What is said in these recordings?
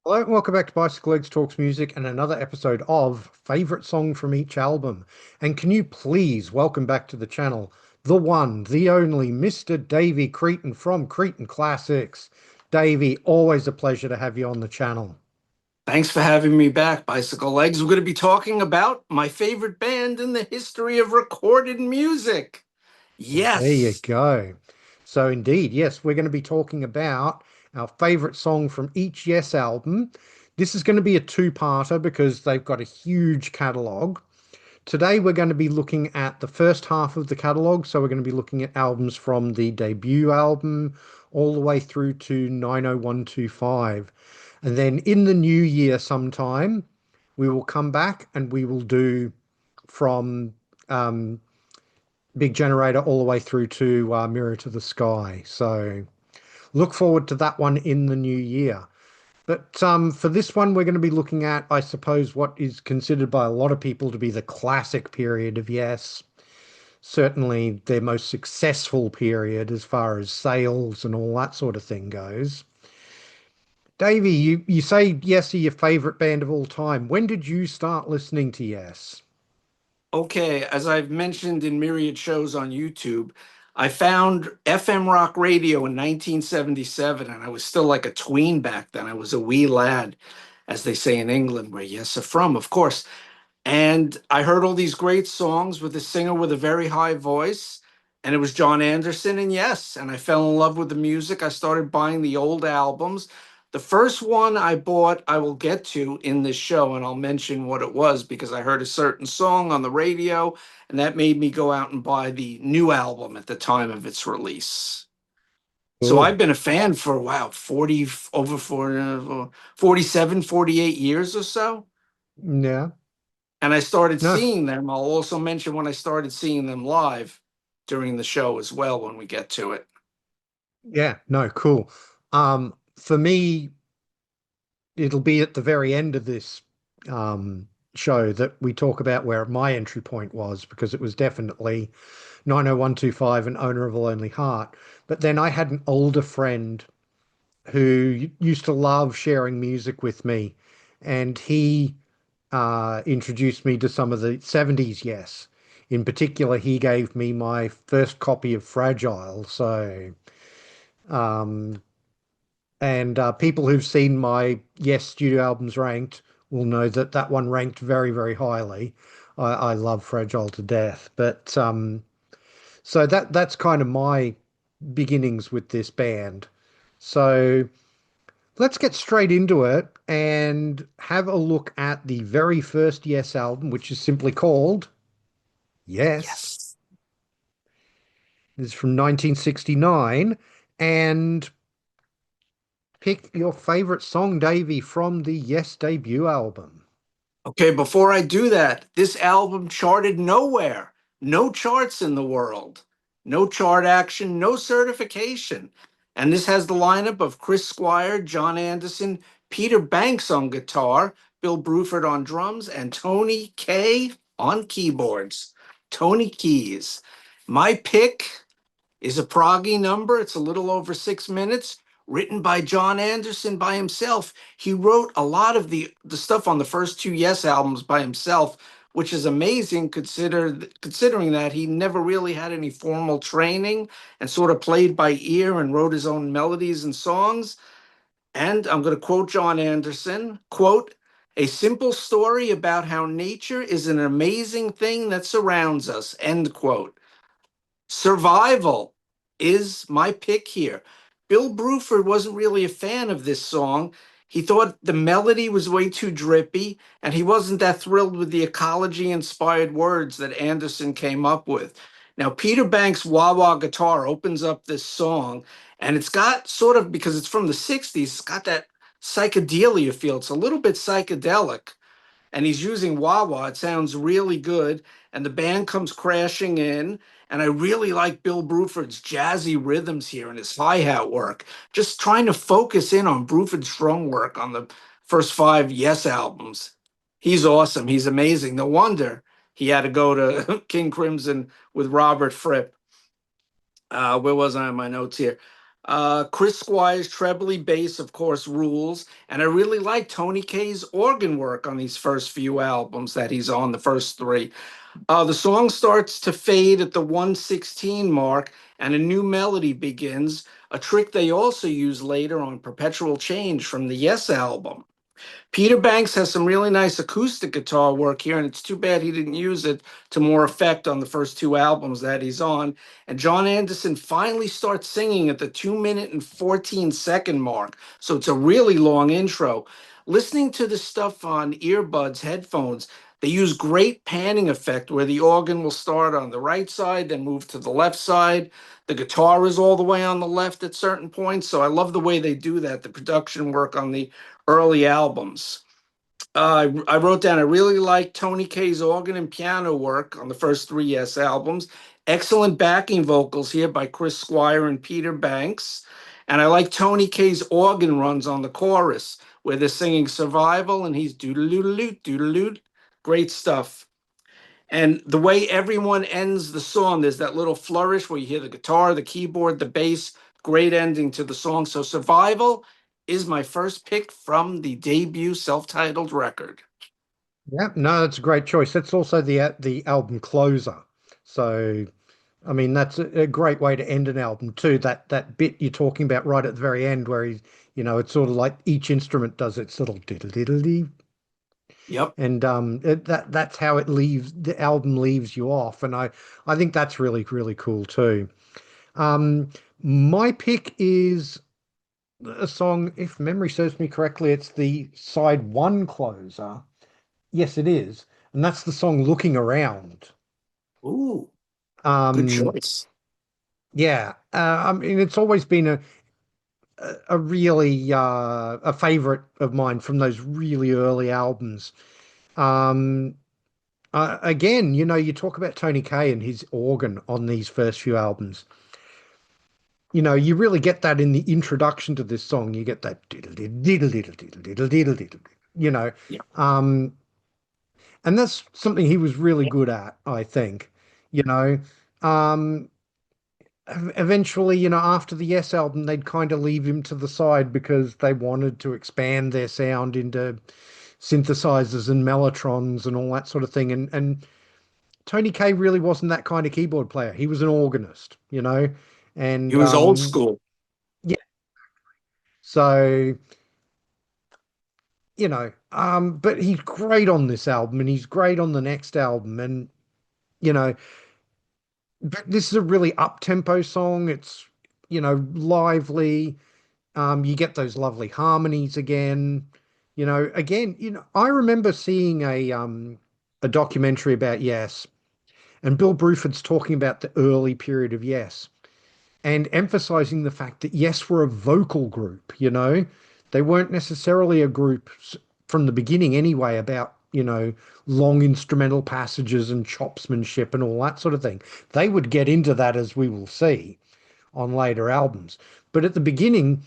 Hello and welcome back to Bicyclelegs Talks Music and another episode of Favorite Song from Each Album. And can you please welcome back to the channel the one, the only Mr. Davey Cretin from Cretin Classics. Davey, always a pleasure to have you on the channel. Thanks for having me back, Bicycle Legs. We're going to be talking about my favorite band in the history of recorded music. Well, there you Yes. go. So indeed, yes, we're going to be talking about our favorite song from each Yes album. This is going to be a two-parter because they've got a huge catalogue. Today, we're going to be looking at the first half of the catalogue. So, we're going to be looking at albums from the debut album all the way through to 90125. And then in the new year, sometime, we will come back and we will do from um, Big Generator all the way through to Mirror to the Sky. So, look forward to that one in the new year. But for this one, we're going to be looking at, I suppose, what is considered by a lot of people to be the classic period of Yes. Certainly their most successful period as far as sales and all that sort of thing goes. Davey, you say Yes are your favorite band of all time. When did you start listening to Yes? Okay, as I've mentioned in myriad shows on YouTube, I found FM rock radio in 1977, and I was still like a tween back then. I was a wee lad, as they say in England, where Yes are from, of course. And I heard all these great songs with a singer with a very high voice, and it was John Anderson. And yes, and I fell in love with the music. I started buying the old albums. The first one I bought, I will get to in this show, and I'll mention what it was because I heard a certain song on the radio, and that made me go out and buy the new album at the time of its release. So Cool. I've been a fan for, wow, 40, over 47, 48 years or so. Yeah. And I started No. seeing them. I'll also mention when I started seeing them live during the show as well when we get to it. Yeah. No. Cool. For me, it'll be at the very end of this show that we talk about where my entry point was because it was definitely 90125 and Owner of a Lonely Heart. But then I had an older friend who used to love sharing music with me, and he introduced me to some of the 70s Yes. In particular, he gave me my first copy of Fragile. So, um, and people who've seen my Yes studio albums ranked will know that that one ranked very, very highly. I love Fragile to death. But so that's kind of my beginnings with this band. So let's get straight into it and have a look at the very first Yes album, which is simply called Yes. Yes. It's from 1969. And pick your favorite song, Davey, from the Yes debut album. Okay, before I do that, this album charted nowhere. No charts in the world. No chart action, no certification. And this has the lineup of Chris Squire, John Anderson, Peter Banks on guitar, Bill Bruford on drums, and Tony Kaye on keyboards. Tony Keys. My pick is a proggy number. It's a little over 6 minutes, written by John Anderson by himself. He wrote a lot of the stuff on the first two Yes albums by himself, which is amazing considering that he never really had any formal training and sort of played by ear and wrote his own melodies and songs. And I'm going to quote John Anderson, quote, "A simple story about how nature is an amazing thing that surrounds us," end quote. Survival is my pick here. Bill Bruford wasn't really a fan of this song. He thought the melody was way too drippy, and he wasn't that thrilled with the ecology inspired words that Anderson came up with. Now, Peter Banks' wah wah guitar opens up this song, and it's got sort of, because it's from the 60s, it's got that psychedelia feel. It's a little bit psychedelic, and he's using wah wah. It sounds really good. And the band comes crashing in. And I really like Bill Bruford's jazzy rhythms here and his hi-hat work. Just trying to focus in on Bruford's drum work on the first five Yes albums. He's awesome. He's amazing. No wonder he had to go to King Crimson with Robert Fripp. Where was I on my notes here? Chris Squire's trebly bass, of course, rules. And I really like Tony Kaye's organ work on these first few albums that he's on, the first three. The song starts to fade at the 116 mark, and a new melody begins, a trick they also use later on Perpetual Change from the Yes album. Peter Banks has some really nice acoustic guitar work here, and it's too bad he didn't use it to more effect on the first two albums that he's on. And John Anderson finally starts singing at the 2 minute and 14-second mark. So it's a really long intro. Listening to this stuff on earbuds, headphones, they use great panning effect where the organ will start on the right side, then move to the left side. The guitar is all the way on the left at certain points. So I love the way they do that, the production work on the early albums. I wrote down I really like Tony Kaye's organ and piano work on the first three Yes albums. Excellent backing vocals here by Chris Squire and Peter Banks. And I like Tony Kaye's organ runs on the chorus where they're singing Survival and he's doodle-doodle-doot, doodle-doot. Great stuff. And the way everyone ends the song, there's that little flourish where you hear the guitar, the keyboard, the bass. Great ending to the song. So Survival is my first pick from the debut self-titled record. Yeah, no, that's a great choice. That's also the album closer. So, I mean, that's a great way to end an album too. That bit you're talking about right at the very end, where it's sort of like each instrument does its little diddle diddle dee, Yep. and that's how the album leaves you off, and I think that's really really cool too. Um, my pick is a song, if memory serves me correctly, it's the side one closer. Yes, it is. And that's the song Looking Around. Ooh, good Um, choice. yeah, I mean, it's always been a really a favorite of mine from those really early albums. Um, again, you talk about Tony Kaye and his organ on these first few albums. You really get that in the introduction to this song. You get that diddle diddle diddle diddle diddle diddle diddle diddle, you know. Yeah. Um, and that's something he was really good at, I think. You know, um, eventually, after the Yes album, they'd kind of leave him to the side because they wanted to expand their sound into synthesizers and mellotrons and all that sort of thing. And Tony Kaye really wasn't that kind of keyboard player. He was an organist. He And was old school. yeah, so but he's great on this album and he's great on the next album. And you know, but this is a really up-tempo song. It's lively. You get those lovely harmonies again. I remember seeing a documentary about Yes, and Bill Bruford's talking about the early period of Yes and emphasizing the fact that Yes were a vocal group. They weren't necessarily a group from the beginning anyway about, long instrumental passages and chopsmanship and all that sort of thing. They would get into that, as we will see, on later albums. But at the beginning,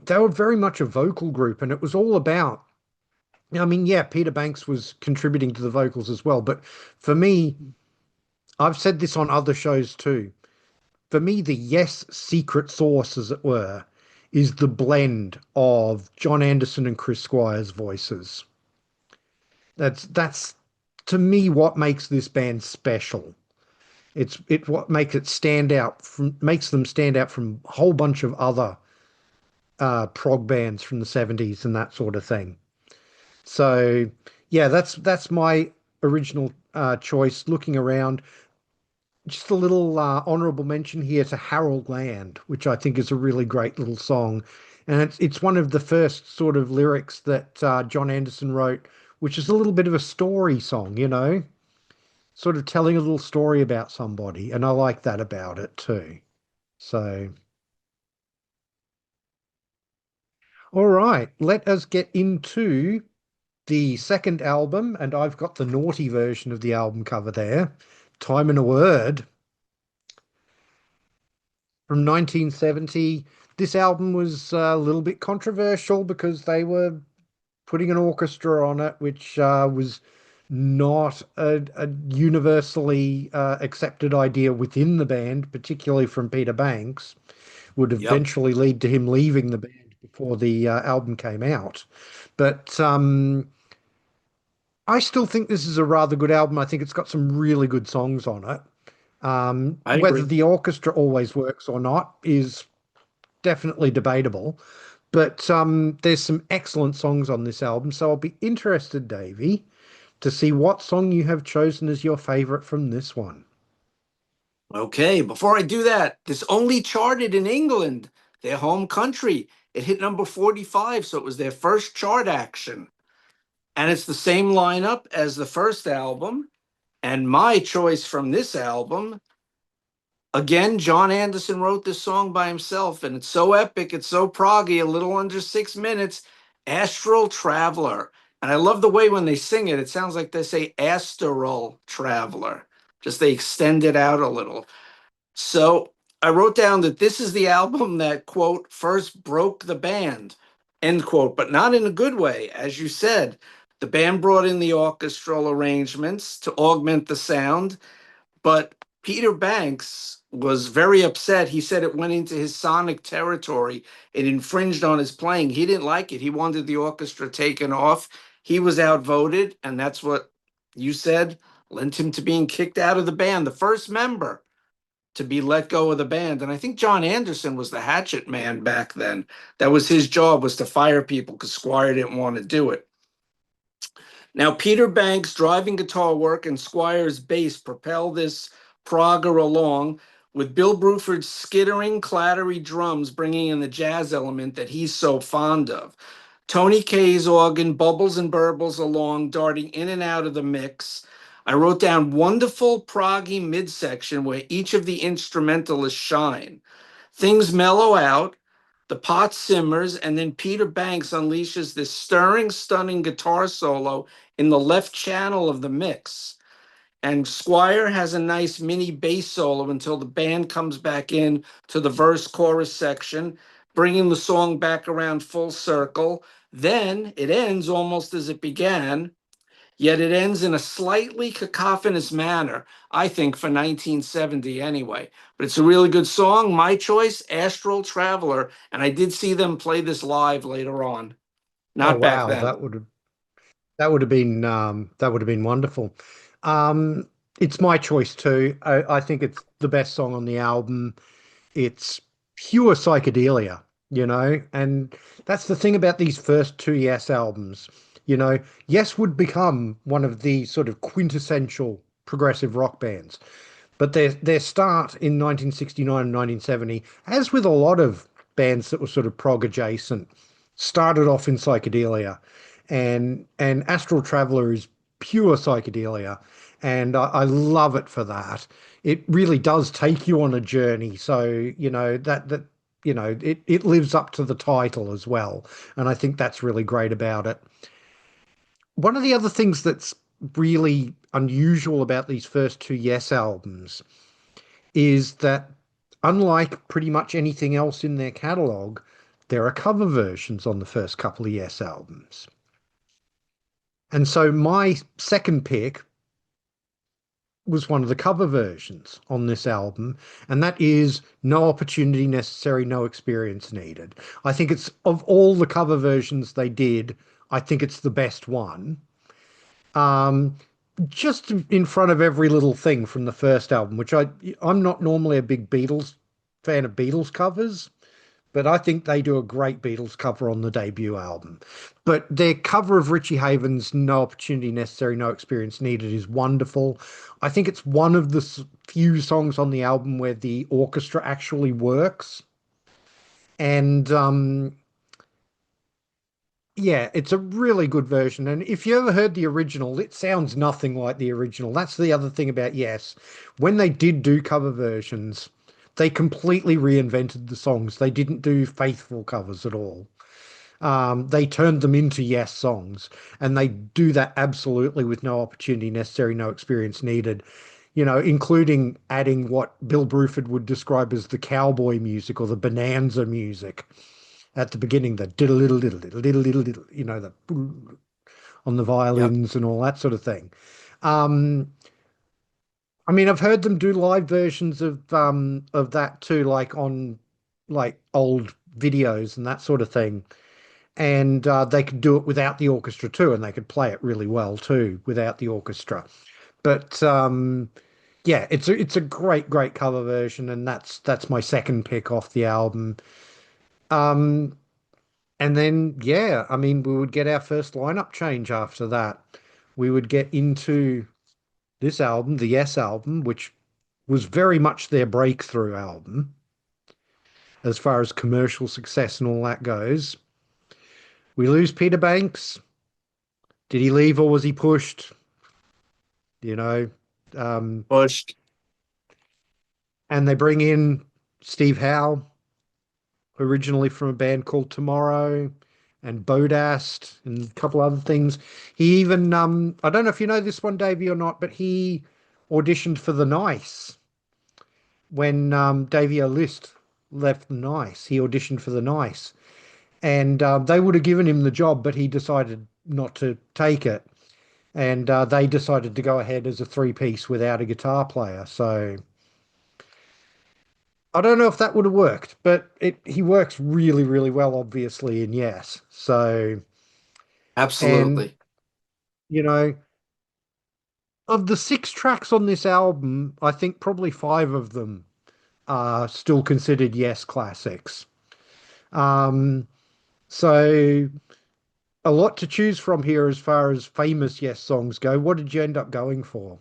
they were very much a vocal group, and it was all about. I mean, yeah, Peter Banks was contributing to the vocals as well, but for me, I've said this on other shows too. For me, the Yes secret sauce, as it were, is the blend of John Anderson and Chris Squire's voices. That's to me what makes this band special. It what makes them stand out from a whole bunch of other prog bands from the 70s and that sort of thing. So yeah, that's my original choice. Looking around, just a little honorable mention here to Harold Land, which I think is a really great little song, and it's one of the first sort of lyrics that John Anderson wrote, which is a little bit of a story song, sort of telling a little story about somebody, and I like that about it too. So, all right, let us get into the second album, and I've got the naughty version of the album cover there. Time and a Word from 1970. This album was a little bit controversial because they were putting an orchestra on it, which was not a universally accepted idea within the band, particularly from Peter Banks. would Yep, eventually lead to him leaving the band before the album came out. But I still think this is a rather good album. I think it's got some really good songs on it. I Whether agree. the orchestra always works or not is definitely debatable. But there's some excellent songs on this album, so I'll be interested, Davey, to see what song you have chosen as your favorite from this one. Okay, before I do that, this only charted in England, their home country. It hit number 45, so it was their first chart action. And it's the same lineup as the first album. And my choice from this album, again, John Anderson wrote this song by himself, and it's so epic, it's so proggy, a little under 6 minutes. Astral Traveler. And I love the way when they sing it, it sounds like they say Astral Traveler. Just they extend it out a little. So I wrote down that this is the album that, quote, first broke the band, end quote, but not in a good way. As you said, the band brought in the orchestral arrangements to augment the sound, but Peter Banks was very upset. He said it went into his sonic territory. It infringed on his playing. He didn't like it. He wanted the orchestra taken off. He was outvoted, and that's what you said lent him to being kicked out of the band. The first member to be let go of the band. And I think John Anderson was the hatchet man back then. That was his job, was to fire people because Squire didn't want to do it. Now, Peter Banks' driving guitar work and Squire's bass propel this progger along, with Bill Bruford's skittering, clattery drums bringing in the jazz element that he's so fond of. Tony Kaye's organ bubbles and burbles along, darting in and out of the mix. I wrote down wonderful proggy midsection where each of the instrumentalists shine. Things mellow out, the pot simmers, and then Peter Banks unleashes this stirring, stunning guitar solo in the left channel of the mix. And Squire has a nice mini bass solo until the band comes back in to the verse chorus section, bringing the song back around full circle. Then it ends almost as it began, yet it ends in a slightly cacophonous manner, I think, for 1970 anyway. But it's a really good song. My choice, Astral Traveler. And I did see them play this live later on, Oh not back wow, then. that would have been wonderful. Um, it's my choice too. I think it's the best song on the album. It's pure psychedelia, and that's the thing about these first two Yes albums. Yes would become one of the sort of quintessential progressive rock bands, but their start in 1969 and 1970, as with a lot of bands that were sort of prog adjacent, started off in psychedelia, and Astral Traveler is pure psychedelia, and I love it for that. It really does take you on a journey. So it lives up to the title as well, and I think that's really great about it. One of the other things that's really unusual about these first two Yes albums is that, unlike pretty much anything else in their catalogue, there are cover versions on the first couple of Yes albums. And so my second pick was one of the cover versions on this album, and that is No Opportunity Necessary, No Experience Needed. I think it's, of all the cover versions they did, I think it's the best one. Um, just in front of every little thing from the first album, which I'm not normally a big Beatles fan of Beatles covers, but I think they do a great Beatles cover on the debut album. But their cover of Richie Havens' No Opportunity Necessary, No Experience Needed is wonderful. I think it's one of the few songs on the album where the orchestra actually works. And yeah, it's a really good version. And if you ever heard the original, it sounds nothing like the original. That's the other thing about Yes. When they did do cover versions, they completely reinvented the songs. They didn't do faithful covers at all. They turned them into Yes songs, and they do that absolutely with No Opportunity Necessary, No Experience Needed. Including adding what Bill Bruford would describe as the cowboy music or the bonanza music at the beginning, the diddle diddle diddle diddle diddle diddle diddle, the on the Yep. violins and all that sort of thing. Um, I mean, I've heard them do live versions of that too, like on like old videos and that sort of thing. And they could do it without the orchestra too, and they could play it really well too without the orchestra. But yeah, it's a great cover version, and that's my second pick off the album. Um, and then yeah, I mean, we would get our first lineup change after that. We would get into this album, the Yes album, which was very much their breakthrough album as far as commercial success and all that goes. We lose Peter Banks. Did he leave or was he pushed? You know, um, Pushed. and they bring in Steve Howe, originally from a band called Tomorrow, and Bodast, and a couple other things. He even, I don't know if you know this one, Davey, or not, but he auditioned for The Nice when Davey List left The Nice. He auditioned for The Nice, and they would have given him the job, but he decided not to take it. And they decided to go ahead as a three-piece without a guitar player. So I don't know if that would have worked, but he works really well, obviously, in Yes. So, and Absolutely. you know, of the six tracks on this album, I think probably five of them are still considered Yes classics. Um, so a lot to choose from here as far as famous Yes songs go. What did you end up going for?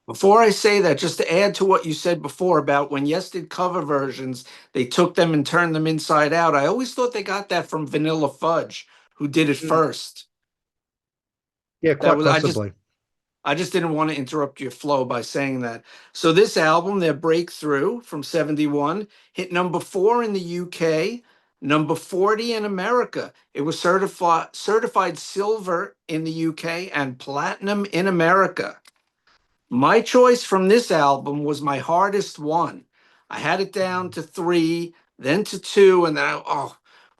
Before I say that, just to add to what you said before about when Yes did cover versions, they took them and turned them inside out. I always thought they got that from Vanilla Fudge, who did it Mm. first. Yeah, That quite was possibly. I just didn't want to interrupt your flow by saying that. So this album, their breakthrough from 71, hit number 4 in the UK, number 40 in America. It was certified silver in the UK and platinum in America. My choice from this album was my hardest one. I had it down to three, then to two, and then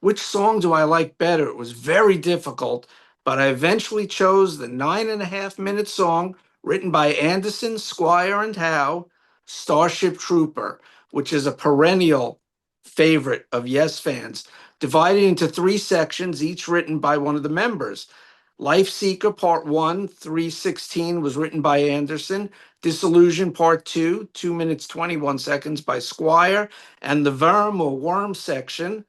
which song do I like better? It was very difficult, but I eventually chose the 9.5 minute song written by Anderson, Squire, and Howe, Starship Trooper, which is a perennial favorite of Yes fans, divided into three sections, each written by one of the members. Life Seeker Part 1, 3:16 was written by Anderson. Disillusion Part 2, 2 minutes 21 seconds by Squire. And the Worm or Worm section,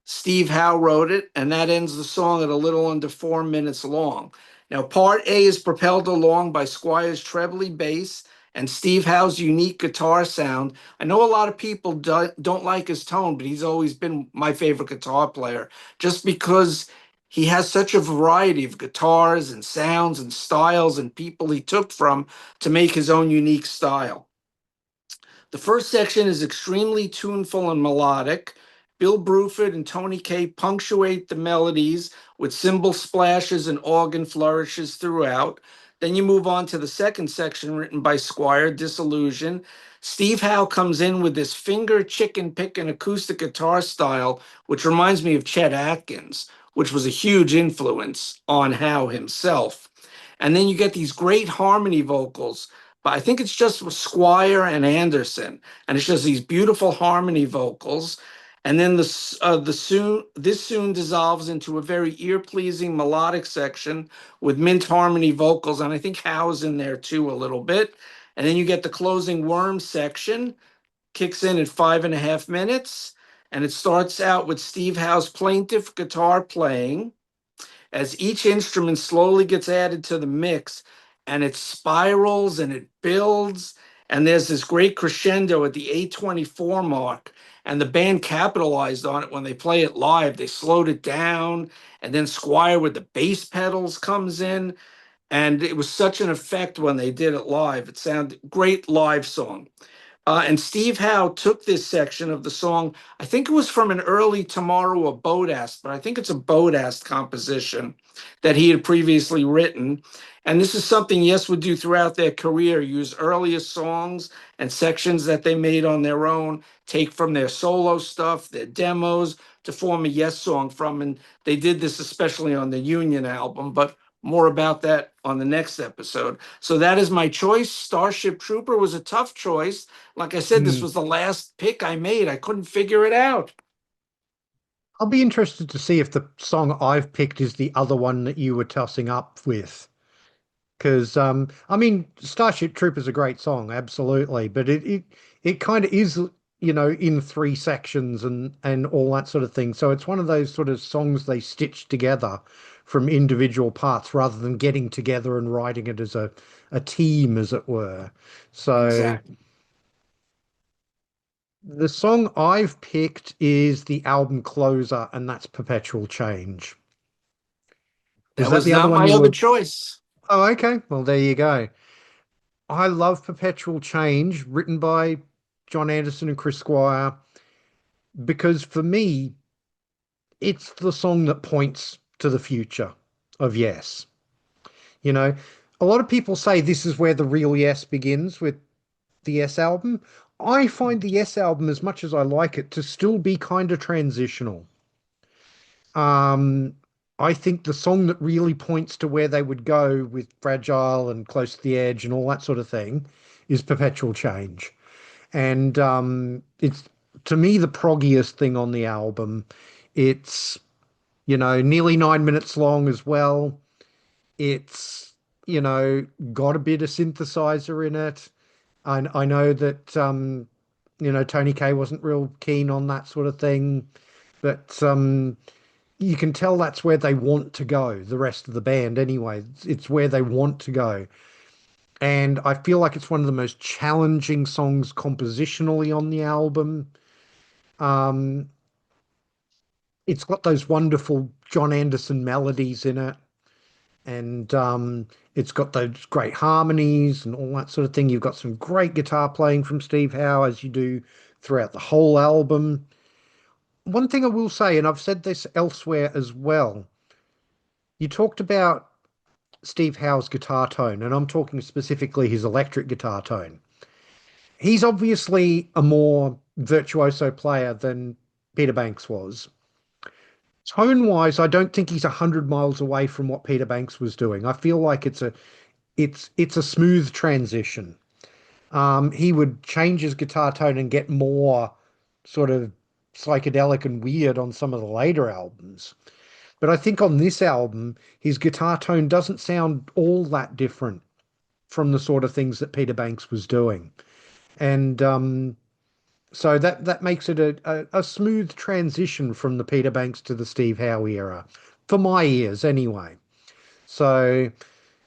Steve Howe wrote it, and that ends the song at a little under 4 minutes long. Now, Part A is propelled along by Squire's trebly bass and Steve Howe's unique guitar sound. I know a lot of people don't like his tone, but he's always been my favorite guitar player just because he has such a variety of guitars and sounds and styles and people he took from to make his own unique style. The first section is extremely tuneful and melodic. Bill Bruford and Tony Kaye punctuate the melodies with cymbal splashes and organ flourishes throughout. Then you move on to the second section written by Squire, Disillusion. Steve Howe comes in with this finger chicken picking acoustic guitar style, which reminds me of Chet Atkins, which was a huge influence on Howe himself. And then you get these great harmony vocals, but I think it's just with Squire and Anderson, and it's just these beautiful harmony vocals. And then this soon dissolves into a very ear-pleasing melodic section with mint harmony vocals, and I think Howe's in there too a little bit. And then you get the closing Worm section, kicks in at 5.5 minutes, and it starts out with Steve Howe's plaintive guitar playing as each instrument slowly gets added to the mix and it spirals and it builds. And there's this great crescendo at the 8:24 mark. And the band capitalized on it when they play it live. They slowed it down. And then Squire with the bass pedals comes in. And it was such an effect when they did it live. It sounded great live song. And Steve Howe took this section of the song. I think it was from an early Tomorrow or Bodast, but I think it's a Bodast composition that he had previously written. And this is something Yes would do throughout their career, use earlier songs and sections that they made on their own, take from their solo stuff, their demos, to form a Yes song from. And they did this especially on the Union album, but More about that on the next episode. So that is my choice. Starship Trooper was a tough choice. Like I said, this Hmm. was the last pick I made. I couldn't figure it out. I'll be interested to see if the song I've picked is the other one that you were tossing up with. Because I mean, Starship Troopers a great song, absolutely, but it kind of is, in three sections and all that sort of thing. So it's one of those sort of songs they stitch together from individual parts rather than getting together and writing it as a team, as it were. So Exactly. the song I've picked is the album closer, and that's Perpetual Change. Was That that was the other not one my you other were? choice. Oh, okay. Well, there you go. I love Perpetual Change, written by John Anderson and Chris Squire, because for me, it's the song that points to the future of Yes. You know, a lot of people say this is where the real Yes begins with the Yes album. I find the Yes album, as much as I like it, to still be kind of transitional. Um, I think the song that really points to where they would go with Fragile and Close to the Edge and all that sort of thing is Perpetual Change. And it's to me the proggiest thing on the album. It's, nearly 9 minutes long as well. It's, got a bit of synthesizer in it. I know that Tony Kaye wasn't real keen on that sort of thing, but you can tell that's where they want to go, the rest of the band anyway. It's where they want to go. And I feel like it's one of the most challenging songs compositionally on the album. Um, it's got those wonderful John Anderson melodies in it, and it's got those great harmonies and all that sort of thing. You've got some great guitar playing from Steve Howe, as you do throughout the whole album. One thing I will say, and I've said this elsewhere as well, you talked about Steve Howe's guitar tone, and I'm talking specifically his electric guitar tone. He's obviously a more virtuoso player than Peter Banks was. Tone wise, I don't think he's 100 miles away from what Peter Banks was doing. I feel like it's a smooth transition. He would change his guitar tone and get more sort of psychedelic and weird on some of the later albums. But I think on this album, his guitar tone doesn't sound all that different from the sort of things that Peter Banks was doing. And so that makes it a smooth transition from the Peter Banks to the Steve Howe era, for my ears anyway. So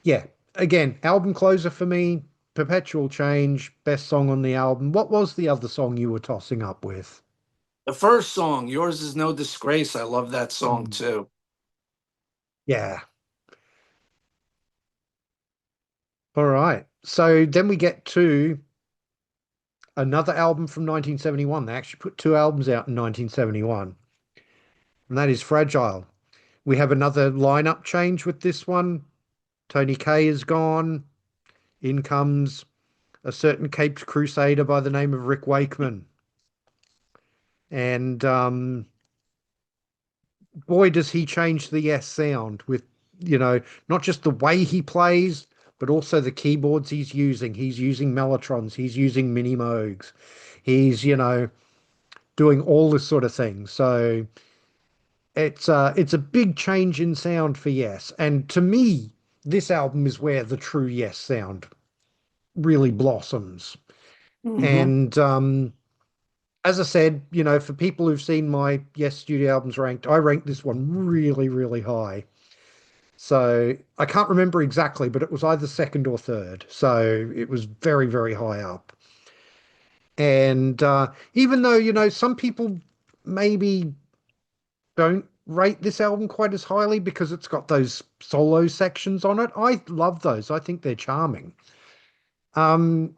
yeah, again, album closer for me, Perpetual Change, best song on the album. What was the other song you were tossing up with? The first song, Yours Is No Disgrace. I love that song Mm. too. Yeah. All right. So then we get to another album from 1971. They actually put two albums out in 1971, and that is Fragile. We have another lineup change with this one. Tony Kaye is gone. In comes a certain Caped Crusader by the name of Rick Wakeman. And boy, does he change the Yes sound with, not just the way he plays, but also the keyboards he's using. He's using Mellotrons, he's using Mini Moogs, he's, doing all this sort of thing. So it's a big change in sound for Yes. And to me, this album is where the true Yes sound really blossoms. Hmm. And as I said, for people who've seen my Yes Studio albums ranked, I ranked this one really, really high. So I can't remember exactly, but it was either second or third. So it was very, very high up. And even though, some people maybe don't rate this album quite as highly because it's got those solo sections on it, I love those. I think they're charming. Um,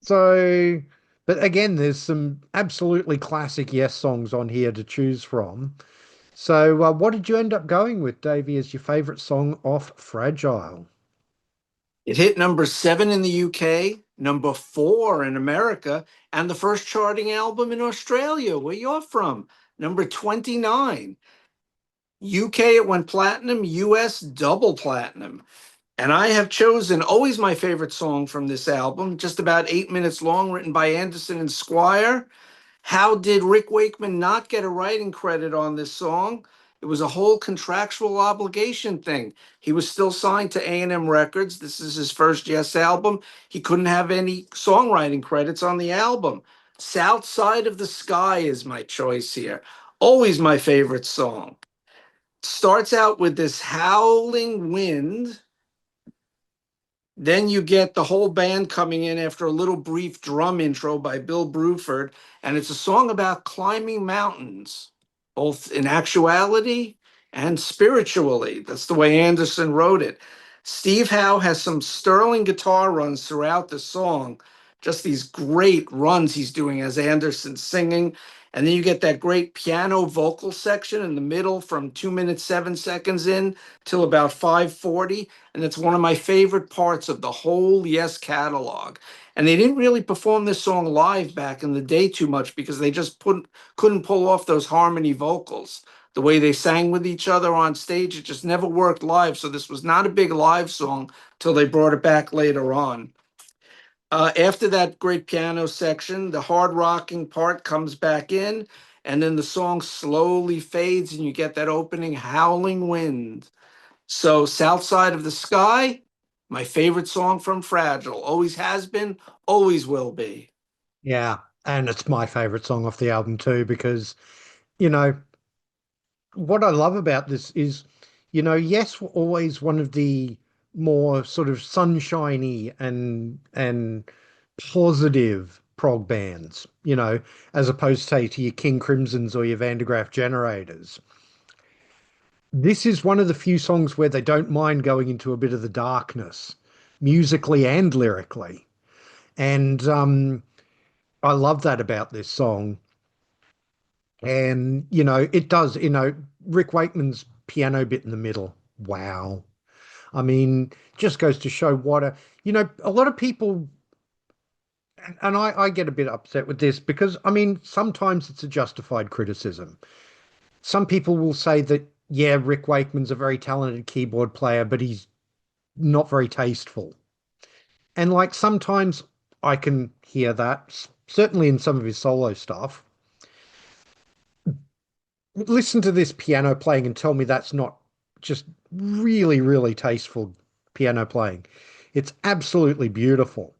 so, but again, there's some absolutely classic Yes songs on here to choose from. So, what did you end up going with, Davey, as your favorite song off Fragile? It hit number 7 in the UK, number 4 in America, and the first charting album in Australia, where you're from, number 29. UK, it went platinum, US, double platinum. And I have chosen always my favorite song from this album, just about 8 minutes long, written by Anderson and Squire. How did Rick Wakeman not get a writing credit on this song? It was a whole contractual obligation thing. He was still signed to A&M Records. This is his first Yes album. He couldn't have any songwriting credits on the album. South Side of the Sky is my choice here. Always my favorite song. Starts out with this howling wind, then you get the whole band coming in after a little brief drum intro by Bill Bruford, and it's a song about climbing mountains, both in actuality and spiritually. That's the way Anderson wrote it. Steve Howe has some sterling guitar runs throughout the song, just these great runs he's doing as Anderson's singing. And then you get that great piano vocal section in the middle from 2 minutes, 7 seconds in till about 5:40. And it's one of my favorite parts of the whole Yes catalog. And they didn't really perform this song live back in the day too much because they just couldn't pull off those harmony vocals. The way they sang with each other on stage, it just never worked live. So this was not a big live song till they brought it back later on. After that great piano section, the hard rocking part comes back in, and then the song slowly fades, and you get that opening howling wind. So, South Side of the Sky, my favorite song from Fragile. Always has been, always will be. Yeah, and it's my favorite song off the album too, because, you know, what I love about this is, yes, we're always one of the more sort of sunshiny and positive prog bands, as opposed, say, to your King Crimsons or your Vandergraaf Generators. This is one of the few songs where they don't mind going into a bit of the darkness, musically and lyrically. And I love that about this song. And, it does, Rick Wakeman's piano bit in the middle. Wow. I mean, just goes to show a lot of people, and I get a bit upset with this because, I mean, sometimes it's a justified criticism. Some people will say that, yeah, Rick Wakeman's a very talented keyboard player, but he's not very tasteful. And like sometimes I can hear that, certainly in some of his solo stuff. Listen to this piano playing and tell me that's not just really, really tasteful piano playing. It's absolutely beautiful.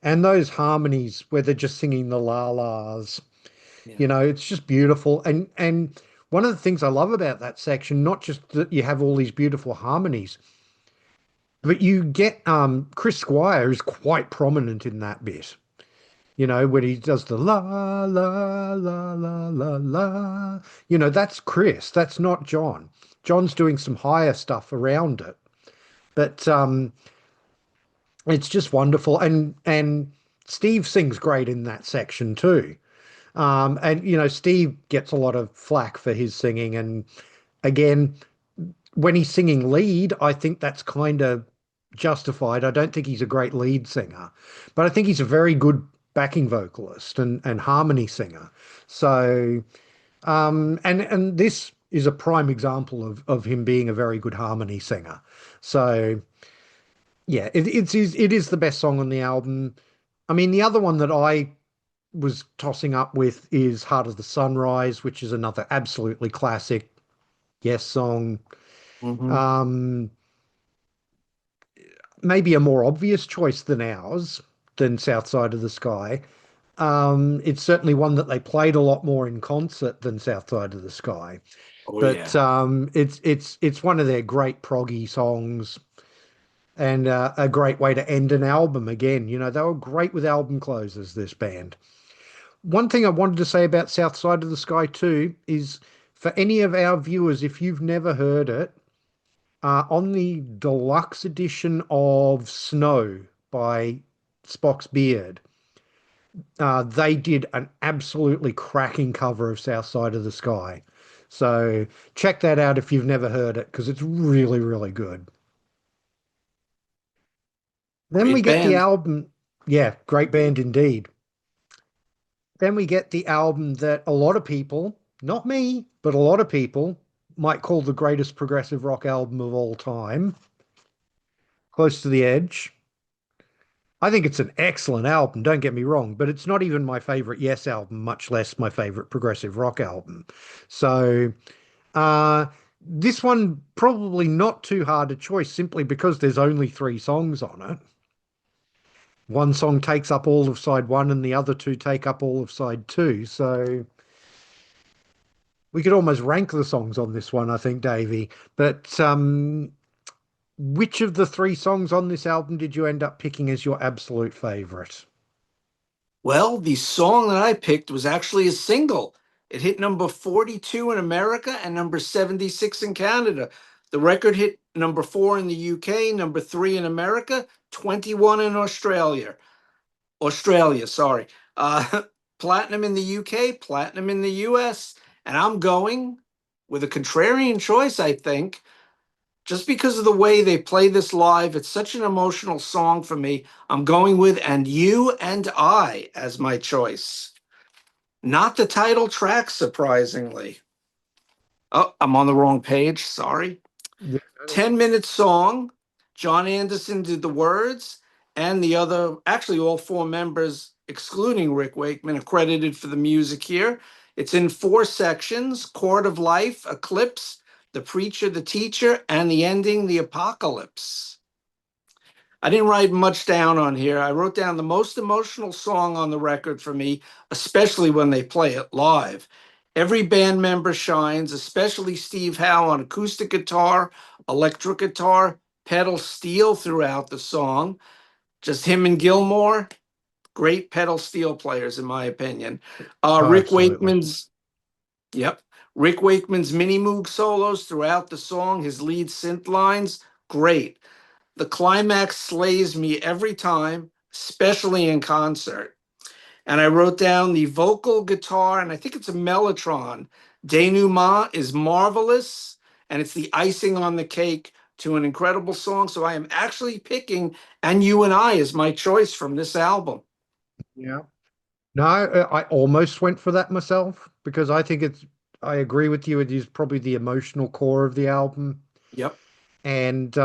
And those harmonies where they're just singing the la las, Yeah. it's just beautiful. And one of the things I love about that section, not just that you have all these beautiful harmonies, but you get Chris Squire is quite prominent in that bit. When he does the la la la la la la, that's Chris. That's not John. John's doing some higher stuff around it, but it's just wonderful. And Steve sings great in that section too. And Steve gets a lot of flack for his singing. And again, when he's singing lead, I think that's kind of justified. I don't think he's a great lead singer, but I think he's a very good backing vocalist and harmony singer. So, and this is a prime example of him being a very good harmony singer. So, yeah, it is the best song on the album. I mean, the other one that I was tossing up with is Heart of the Sunrise, which is another absolutely classic Yes song. Mhm. Um, Maybe a more obvious choice than ours, than South Side of the Sky. It's certainly one that they played a lot more in concert than South Side of the Sky. Oh, But yeah. it's one of their great proggy songs and a great way to end an album again. They were great with album closers, this band. One thing I wanted to say about South Side of the Sky too is for any of our viewers, if you've never heard it, on the deluxe edition of Snow by Spock's Beard, they did an absolutely cracking cover of South Side of the Sky. So check that out if you've never heard it, because it's really, really good. Then we Great get the band. album. Yeah, great band indeed. Then we get the album that a lot of people, not me, but a lot of people might call the greatest progressive rock album of all time, Close to the Edge. I think it's an excellent album, don't get me wrong, but it's not even my favorite Yes album, much less my favorite progressive rock album. So, uh, this one probably not too hard a choice simply because there's only three songs on it. One song takes up all of side one and the other two take up all of side two. So we could almost rank the songs on this one, I think, Davey. But which of the three songs on this album did you end up picking as your absolute favorite? Well, the song that I picked was actually a single. It hit number 42 in America and number 76 in Canada. The record hit number 4 in the UK, number 3 in America, 21 in Australia. Australia, sorry. Uh, Platinum in the UK, platinum in the US. And I'm going with a contrarian choice, I think, just because of the way they play this live. It's such an emotional song for me. I'm going with And You and I as my choice. Not the title track, surprisingly. Oh, I'm on the wrong page. Sorry. Yeah. 10-minute song. John Anderson did the words, and the other, actually, all four members, excluding Rick Wakeman, are credited for the music here. It's in four sections: Chord of Life, Eclipse, The Preacher, the Teacher, and the ending, The Apocalypse. I didn't write much down on here. I wrote down the most emotional song on the record for me, especially when they play it live. Every band member shines, especially Steve Howe on acoustic guitar, electric guitar, pedal steel throughout the song. Just him and Gilmore, great pedal steel players, in my opinion. Oh, Rick absolutely. Wakeman's, yep, Rick Wakeman's mini moog solos throughout the song, his lead synth lines, great. The climax slays me every time, especially in concert. And I wrote down the vocal guitar, and I think it's a Mellotron. Denouement is marvelous, and it's the icing on the cake to an incredible song. So I am actually picking And You and I as my choice from this album. Yeah. No, I almost went for that myself because I think I agree with you. It is probably the emotional core of the album. Yep. And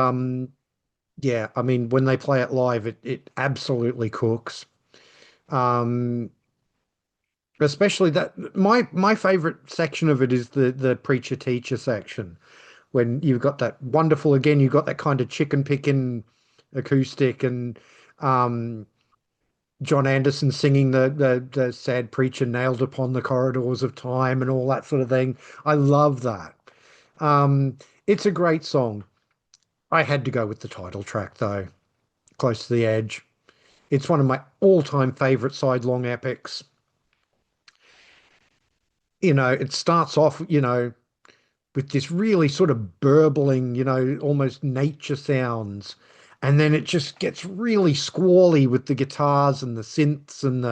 yeah, I mean, when they play it live, it absolutely cooks. Um, Especially that my favorite section of it is the preacher teacher section when you've got that wonderful again, you've got that kind of chicken picking acoustic and um John Anderson singing the sad preacher nailed upon the corridors of time and all that sort of thing. I love that. It's a great song. I had to go with the title track though, Close to the Edge. It's one of my all-time favorite sidelong epics. It starts off, with this really sort of burbling, almost nature sounds. And then it just gets really squally with the guitars and the synths and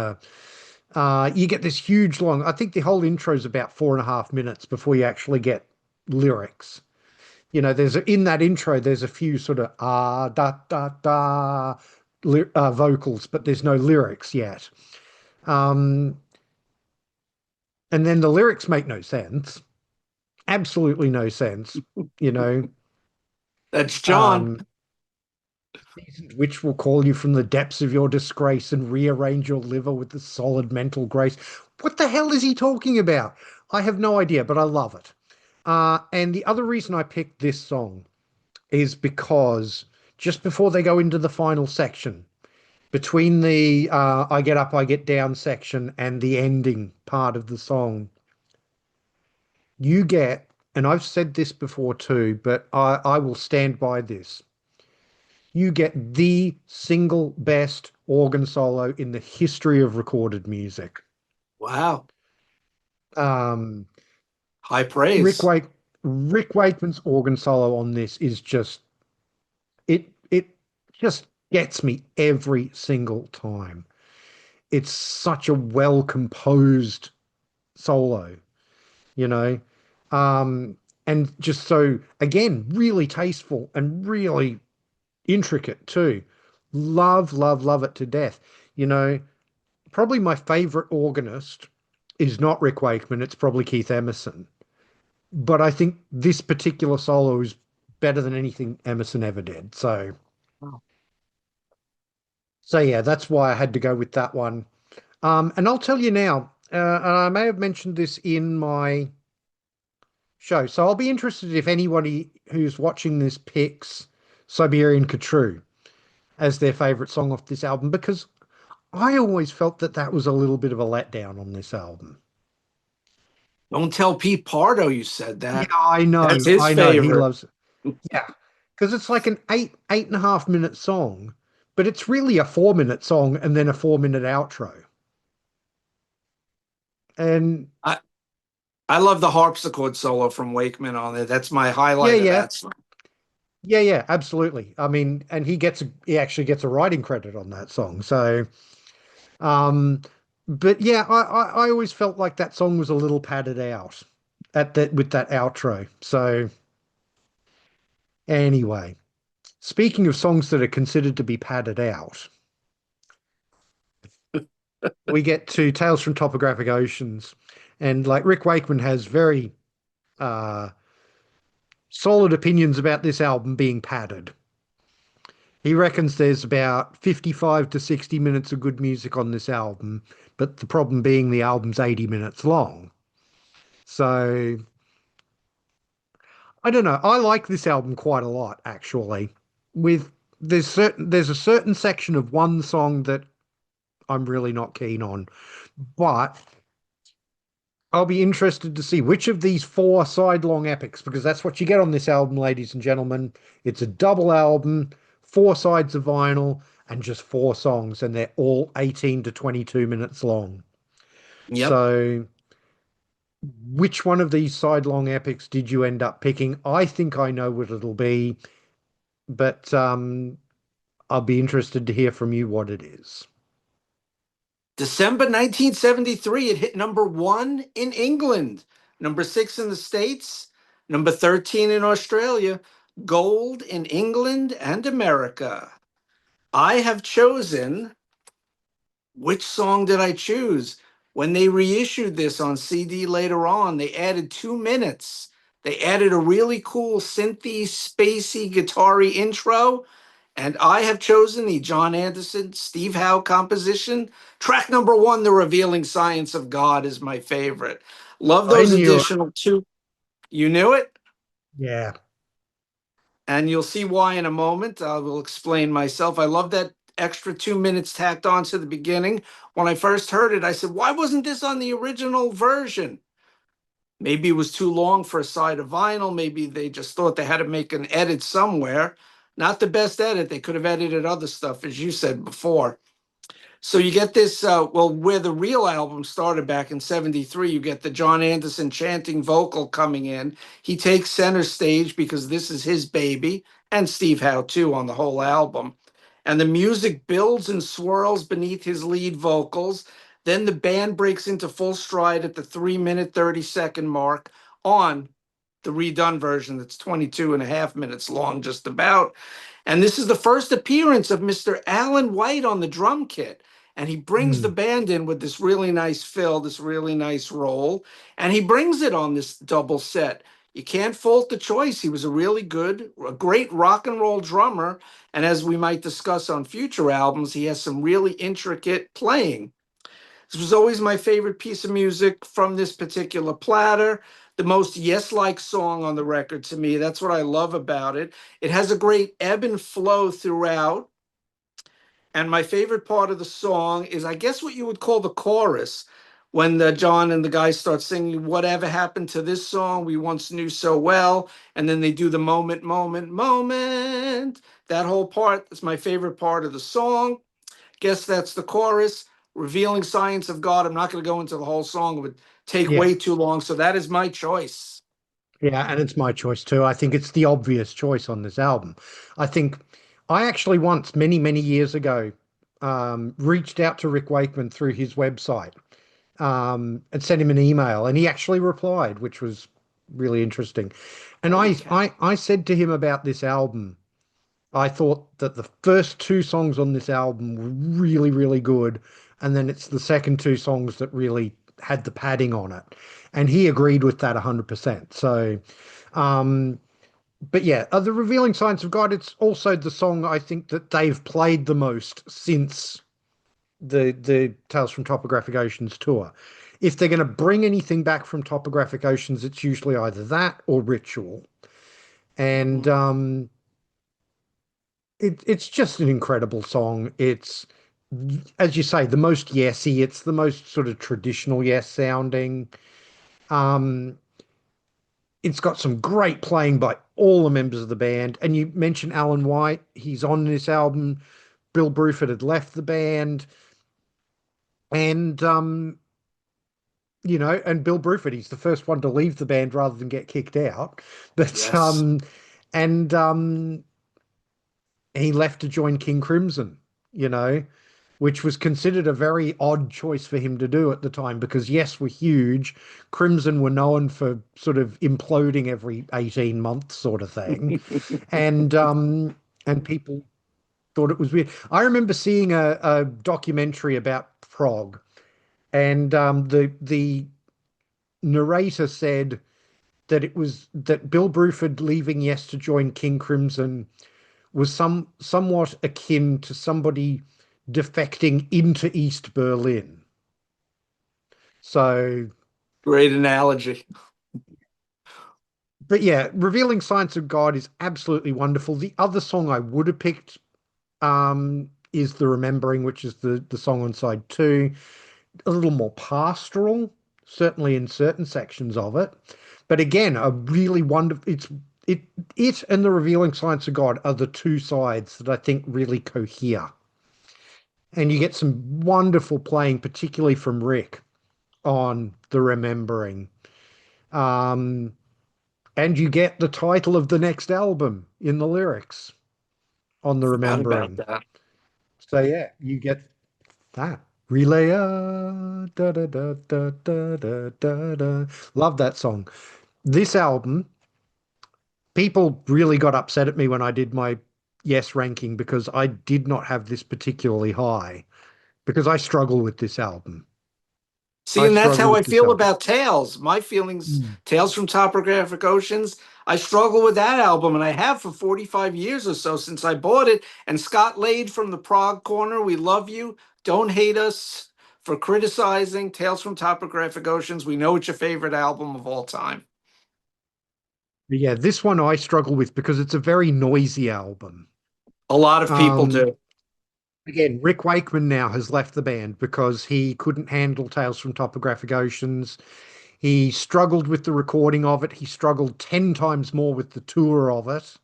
you get this huge long, I think the whole intro is about 4.5 minutes before you actually get lyrics. In that intro, there's a few sort of da da da vocals, but there's no lyrics yet. Um, and then the lyrics make no sense, absolutely no sense. You know, That's John. um, which will call you from the depths of your disgrace and rearrange your liver with the solid mental grace. What the hell is he talking about? I have no idea, but I love it. And the other reason I picked this song is because just before they go into the final section, between the I Get Up, I Get Down section and the ending part of the song, you get, and I've said this before too, but I will stand by this. You get the single best organ solo in the history of recorded music. Wow. Um, High Rick praise. Wake, Rick Wakeman's organ solo on this is just it just gets me every single time. It's such a well composed solo, you know, um, and just so again really tasteful and really intricate too. Love, love, love it to death. You know, probably my favorite organist is not Rick Wakeman, it's probably Keith Emerson. but I think this particular solo is better than anything Emerson ever did. Wow. So yeah, that's why I had to go with that one. And I'll tell you now, and I may have mentioned this in my show. So I'll be interested if anybody who's watching this picks Siberian Khatru as their favorite song off this album, because I always felt that that was a little bit of a letdown on this album. Don't tell Pete Pardo you said Yeah, that. That's his I know. He favorite. loves it. Yeah, because it's like an 8.5 minute song, but it's really a 4 minute song and then a 4 minute outro. And I, I love the harpsichord solo from Wakeman on there. That's my yeah, highlight of yeah, that song. yeah, absolutely. I mean, and he actually gets a writing credit on that song. So, um, but yeah, I always felt like that song was a little padded out at that with that outro. So anyway, speaking of songs that are considered to be padded out, we get to Tales from Topographic Oceans. And like Rick Wakeman has very uh, solid opinions about this album being padded. He reckons there's about 55 to 60 minutes of good music on this album, but the problem being the album's 80 minutes long. So I don't know. I like this album quite a lot, actually. With there's a certain section of one song that I'm really not keen on, but I'll be interested to see which of these four side-long epics, because that's what you get on this album, ladies and gentlemen. It's a double album, four sides of vinyl, and just four songs, and they're all 18 to 22 minutes long. Yep. So, which one of these side-long epics did you end up picking? I think I know what it'll be, but I'll be interested to hear from you what it is. December 1973, it hit number 1 in England, number 6 in the States, number 13 in Australia, gold in England and America. I have chosen, which song did I choose? When they reissued this on CD later on, they added 2 minutes. They added a really cool synthy, spacey, guitar-y intro. And I have chosen the John Anderson, Steve Howe composition. Track number 1, The Revealing Science of God, is my favorite. Love I those knew it. additional two. You knew it? Yeah. And you'll see why in a moment. I will explain myself. I love that extra 2 minutes tacked on to the beginning. When I first heard it, I said, why wasn't this on the original version? Maybe it was too long for a side of vinyl. Maybe they just thought they had to make an edit somewhere. Not the best edit. They could have edited other stuff, as you said before. So you get this, well, where the real album started back in 73, you get the John Anderson chanting vocal coming in. He takes center stage because this is his baby, and Steve Howe too on the whole album. And the music builds and swirls beneath his lead vocals. Then the band breaks into full stride at the 3 minute, 30-second mark on the redone version that's 22 and a half minutes long, just about. And this is the first appearance of Mr. Alan White on the drum kit. And he brings the Hmm. band in with this really nice fill, this really nice roll. And he brings it on this double set. You can't fault the choice. He was a great rock and roll drummer. And as we might discuss on future albums, he has some really intricate playing. This was always my favorite piece of music from this particular platter. The most Yes-like song on the record to me. That's what I love about it. It has a great ebb and flow throughout. And my favorite part of the song is, I guess, what you would call the chorus, when the John and the guys start singing, "Whatever happened to this song we once knew so well," and then they do the moment, moment, moment. That whole part is my favorite part of the song. Guess that's the chorus. Revealing Science of God. I'm not going to go into the whole song. It would take Yeah. way too long. So that is my choice. Yeah, and it's my choice too. I think it's the obvious choice on this album. I think I actually once, many, many years ago, reached out to Rick Wakeman through his website, and sent him an email, and he actually replied, which was really interesting. And Holy cow. I said to him about this album, I thought that the first two songs on this album were really, really good, and then it's the second two songs that really had the padding on it, and he agreed with that 100%. So, um, but yeah, the Revealing Signs of God. It's also the song I think that they've played the most since the Tales from Topographic Oceans tour. If they're going to bring anything back from Topographic Oceans, it's usually either that or Ritual. And Mhm. it's just an incredible song. It's, as you say, the most yesy. It's the most sort of traditional yes sounding. Um, it's got some great playing by all the members of the band. And you mentioned Alan White. He's on this album. Bill Bruford had left the band. And and Bill Bruford, he's the first one to leave the band rather than get kicked out. But Yes. and he left to join King Crimson, you know, which was considered a very odd choice for him to do at the time because yes, we're huge. Crimson were known for sort of imploding every 18 months sort of thing. And people thought it was weird. I remember seeing a documentary about prog, and the narrator said that it was that Bill Bruford leaving Yes to join King Crimson was somewhat akin to somebody defecting into East Berlin. So, Great analogy. but yeah, Revealing Science of God is absolutely wonderful. The other song I would have picked is The Remembering, which is the song on side two. A little more pastoral, certainly in certain sections of it. But again, a really wonderful. It and The Revealing Science of God are the two sides that I think really cohere, and you get some wonderful playing, particularly from Rick on The Remembering. Um, and you get the title of the next album in the lyrics on The Forgot about Remembering. that. So yeah, you get that. Relaya, da da da da da da da da. Love that song. This album, people really got upset at me when I did my yes ranking because I did not have this particularly high because I struggle with this album. See, I and that's struggle how I with this feel album. about Tales. My feelings, Mm. Tales from Topographic Oceans, I struggle with that album, and I have for 45 years or so since I bought it. And Scott Lade from the Prague Corner, we love you. Don't hate us for criticizing Tales from Topographic Oceans. We know it's your favorite album of all time. Yeah, this one I struggle with because it's a very noisy album. A lot of people Um, do. Again, Rick Wakeman now has left the band because he couldn't handle Tales from Topographic Oceans. He struggled with the recording of it. He struggled 10 times more with the tour of it.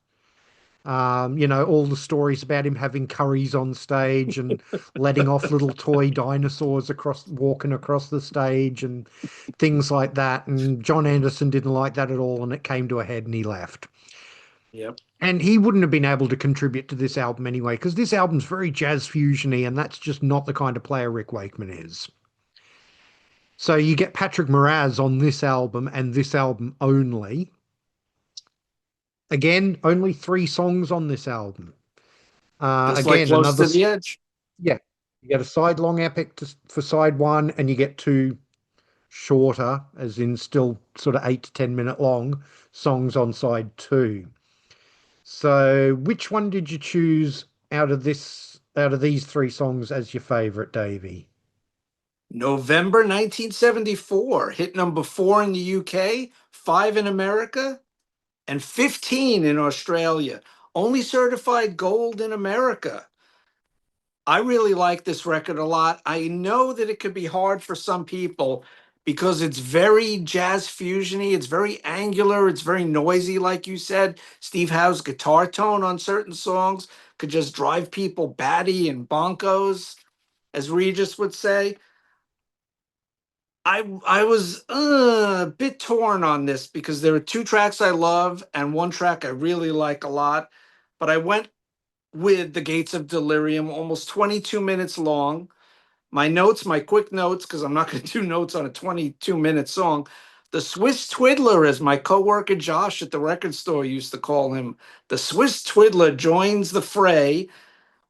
All the stories about him having curries on stage and letting off little toy dinosaurs walking across the stage and things like that. And John Anderson didn't like that at all, and it came to a head and he left. Yep. And he wouldn't have been able to contribute to this album anyway, because this album's very jazz fusiony, and that's just not the kind of player Rick Wakeman is. So you get Patrick Moraz on this album and this album only. Again, only three songs on this album. Just like Again, Close to the Edge. yeah, you get a side long epic for side one, and you get two shorter, as in still sort of 8 to 10 minute long songs on side two. So, which one did you choose out of these three songs as your favorite, Davey? November 1974, hit number 4 in the UK, 5 in America, and 15 in Australia. Only certified gold in America. I really like this record a lot. I know that it could be hard for some people because it's very jazz fusiony, it's very angular, it's very noisy, like you said. Steve Howe's guitar tone on certain songs could just drive people batty and bonkos, as Regis would say. I was a bit torn on this because there are two tracks I love and one track I really like a lot, but I went with The Gates of Delirium, almost 22 minutes long. My notes, my quick notes, because I'm not going to do notes on a 22-minute song. The Swiss Twiddler, as my coworker Josh at the record store used to call him, the Swiss Twiddler joins the fray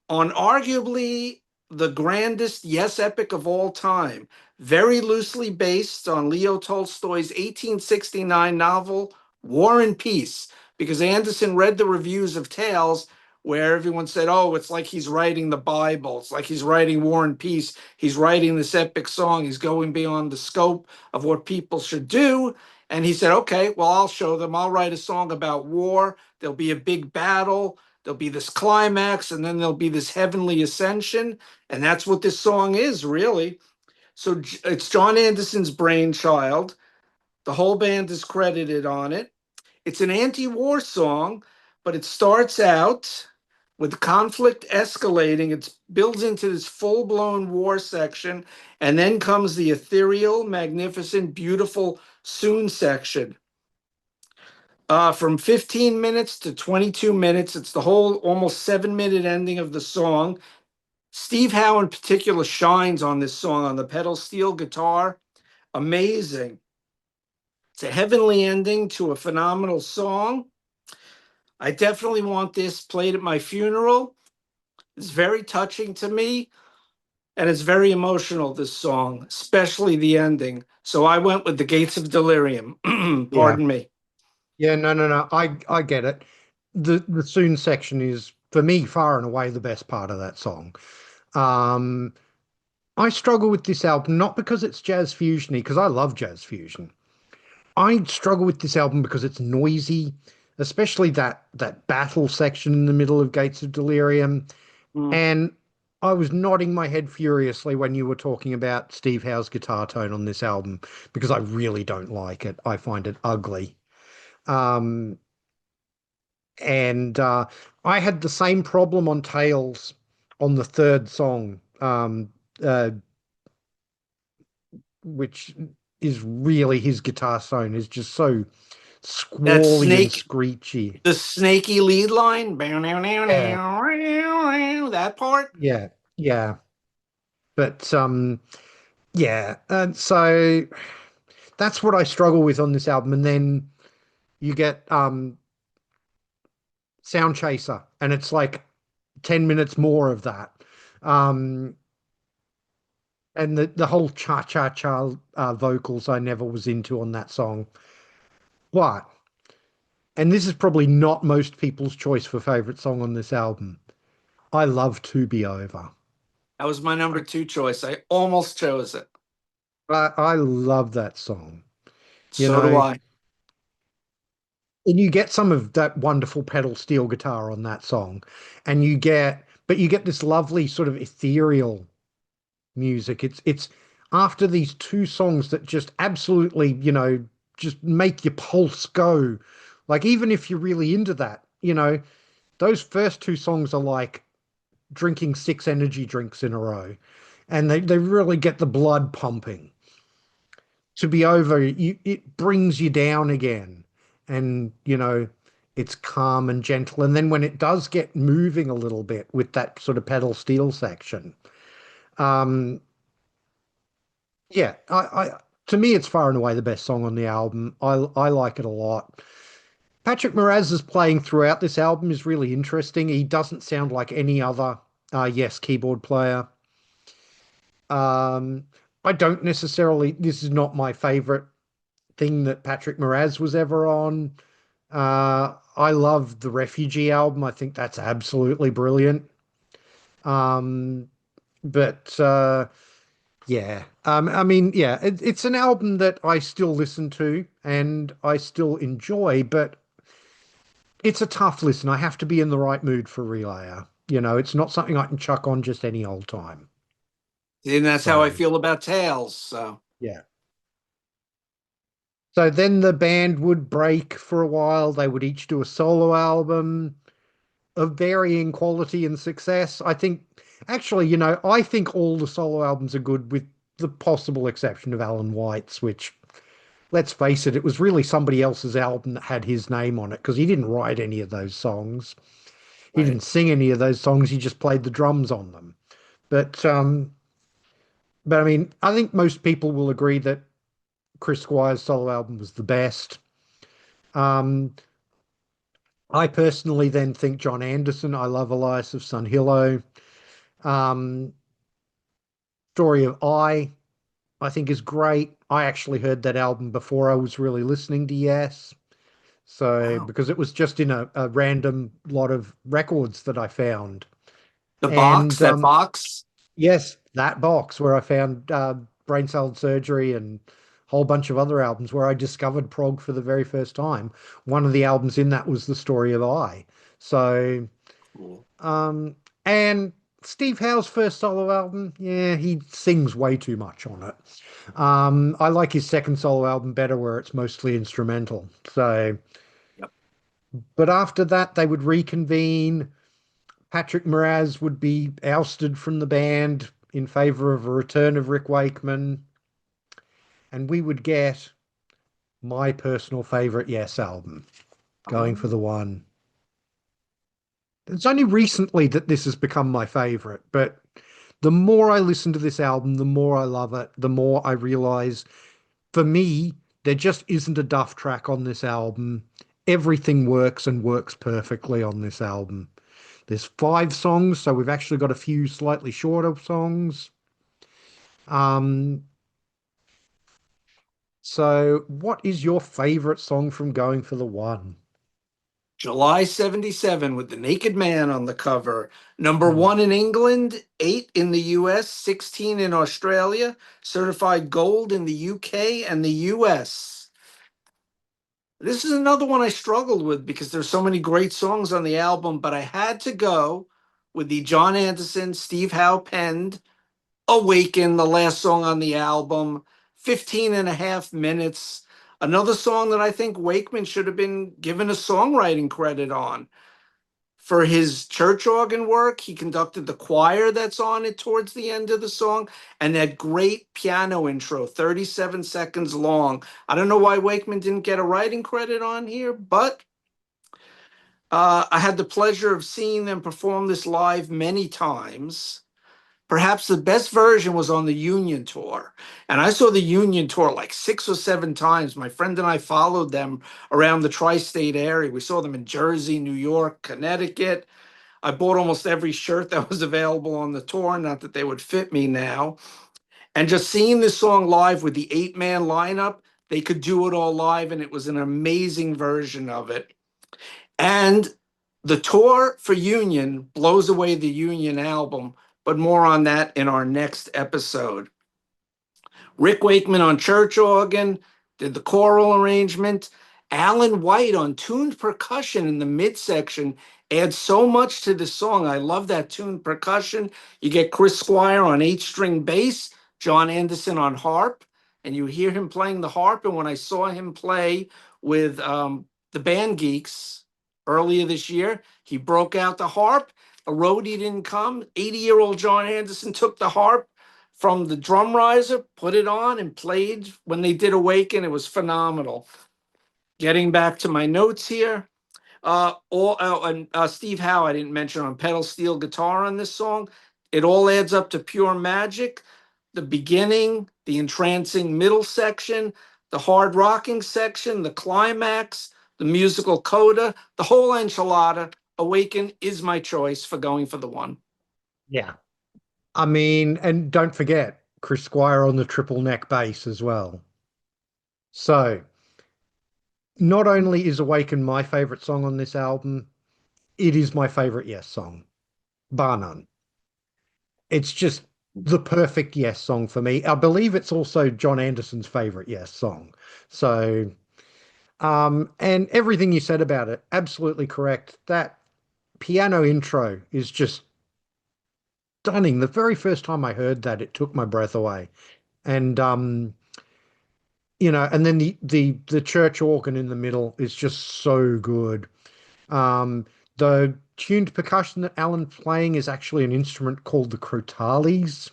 on arguably the grandest Yes epic of all time. very loosely based on Leo Tolstoy's 1869 novel War and Peace, because Anderson read the reviews of Tales where everyone said, oh, it's like he's writing the Bible. It's like he's writing War and Peace. He's writing this epic song. He's going beyond the scope of what people should do. And he said, okay, well, I'll show them. I'll write a song about war. There'll be a big battle. There'll be this climax, and then there'll be this heavenly ascension. And that's what this song is, really. So it's John Anderson's brainchild. The whole band is credited on it. It's an anti-war song, but it starts out with the conflict escalating. It builds into this full-blown war section, and then comes the ethereal, magnificent, beautiful soon section. From 15 minutes to 22 minutes, it's the whole almost 7-minute ending of the song. Steve Howe in particular shines on this song on the pedal steel guitar. Amazing. It's a heavenly ending to a phenomenal song. I definitely want this played at my funeral. It's very touching to me, and it's very emotional, this song, especially the ending. So I went with The Gates of Delirium. Yeah. Pardon me. Yeah, no, no, no. I get it. The soon section is for me far and away the best part of that song. Um, I struggle with this album not because it's jazz fusiony, because I love jazz fusion. I struggle with this album because it's noisy, especially that battle section in the middle of Gates of Delirium. Mm. And I was nodding my head furiously when you were talking about Steve Howe's guitar tone on this album because I really don't like it. I find it ugly. Um, and I had the same problem on Tales on the third song, uh, which is really his guitar tone is just so That squally and snake, screechy. the snaky lead line, Yeah, that part. yeah, yeah. But yeah, and so that's what I struggle with on this album. And then you get Sound Chaser, and it's like 10 minutes more of that. Um, and the whole cha-cha-cha vocals I never was into on that song. But, and this is probably not most people's choice for favorite song on this album. I love To Be Over. That was my number two choice. I almost chose it. I love that song, you So do know, I. and you get some of that wonderful pedal steel guitar on that song, but you get this lovely sort of ethereal music. It's after these two songs that just absolutely, just make your pulse go. Like even if you're really into that, those first two songs are like drinking six energy drinks in a row, and they really get the blood pumping. To Be Over, it brings you down again, and it's calm and gentle. And then when it does get moving a little bit with that sort of pedal steel section, um, yeah, to me, it's far and away the best song on the album. I like it a lot. Patrick Moraz's playing throughout this album is really interesting. He doesn't sound like any other Yes keyboard player. Um, I don't necessarily. This is not my favorite thing that Patrick Moraz was ever on. I love the Refugee album. I think that's absolutely brilliant. Um, but yeah, I mean, yeah, it's an album that I still listen to and I still enjoy, but it's a tough listen. I have to be in the right mood for Relayer. It's not something I can chuck on just any old time. And that's how I So feel about Tails. So yeah. So then the band would break for a while. They would each do a solo album of varying quality and success. I think, actually, I think all the solo albums are good with the possible exception of Alan White's, which, let's face it, it was really somebody else's album that had his name on it because he didn't write any of those songs. He right. didn't sing any of those songs. He just played the drums on them. But I mean, I think most people will agree that Chris Squire's solo album was the best. Um, I personally then think John Anderson. I love Elias of Sun Hillow. Um, Story of I I think is great. I actually heard that album before I was really listening to Yes. So, Wow. because it was just in a random lot of records that I found. The box, And that box. yes, that box where I found Brain Salad Surgery and a whole bunch of other albums where I discovered prog for the very first time. One of the albums in that was The Story of I. So, Cool. um, and Steve Howe's first solo album, yeah, he sings way too much on it. I like his second solo album better where it's mostly instrumental. So, Yep. but after that, they would reconvene. Patrick Moraz would be ousted from the band in favor of a return of Rick Wakeman, and we would get my personal favorite Yes album, Going for the Oh, One. It's only recently that this has become my favorite, but the more I listen to this album, the more I love it, the more I realize for me, there just isn't a duff track on this album. Everything works and works perfectly on this album. There's 5 songs, so we've actually got a few slightly shorter songs. Um, so what is your favorite song from Going for the One? July 77 with the naked man on the cover. Number Hmm. one in England, eight in the US, 16 in Australia, certified gold in the UK and the US. This is another one I struggled with because there's so many great songs on the album, but I had to go with the John Anderson, Steve Howe penned Awaken, the last song on the album, 15 and a half minutes. Another song that I think Wakeman should have been given a songwriting credit on. For his church organ work, he conducted the choir that's on it towards the end of the song, and that great piano intro, 37 seconds long. I don't know why Wakeman didn't get a writing credit on here, but I had the pleasure of seeing them perform this live many times. Perhaps the best version was on the Union tour. And I saw the Union tour like 6 or 7 times. My friend and I followed them around the tri state area. We saw them in Jersey, New York, Connecticut. I bought almost every shirt that was available on the tour, not that they would fit me now. And just seeing this song live with the 8-man lineup, they could do it all live, and it was an amazing version of it. And the tour for Union blows away the Union album, but more on that in our next episode. Rick Wakeman on church organ, did the choral arrangement. Alan White on tuned percussion in the midsection adds so much to the song. I love that tuned percussion. You get Chris Squire on 8-string bass, John Anderson on harp, and you hear him playing the harp. And when I saw him play with the Band Geeks earlier this year, he broke out the harp. A roadie didn't come. 80-year-old John Anderson took the harp from the drum riser, put it on, and played when they did Awaken. It was phenomenal. Getting back to my notes here, and Steve Howe, I didn't mention on pedal steel guitar on this song. It all adds up to pure magic. The beginning, the entrancing middle section, the hard rocking section, the climax, the musical coda, the whole enchilada. Awaken is my choice for going for the one. Yeah. I mean, and don't forget Chris Squire on the triple neck bass as well. So, not only is Awaken my favorite song on this album, it is my favorite Yes song, bar none. It's just the perfect Yes song for me. I believe it's also John Anderson's favorite Yes song. So, and everything you said about it, absolutely correct. That piano intro is just stunning. The very first time I heard that, it took my breath away. And and then the church organ in the middle is just so good. The tuned percussion that Alan's playing is actually an instrument called the crotales,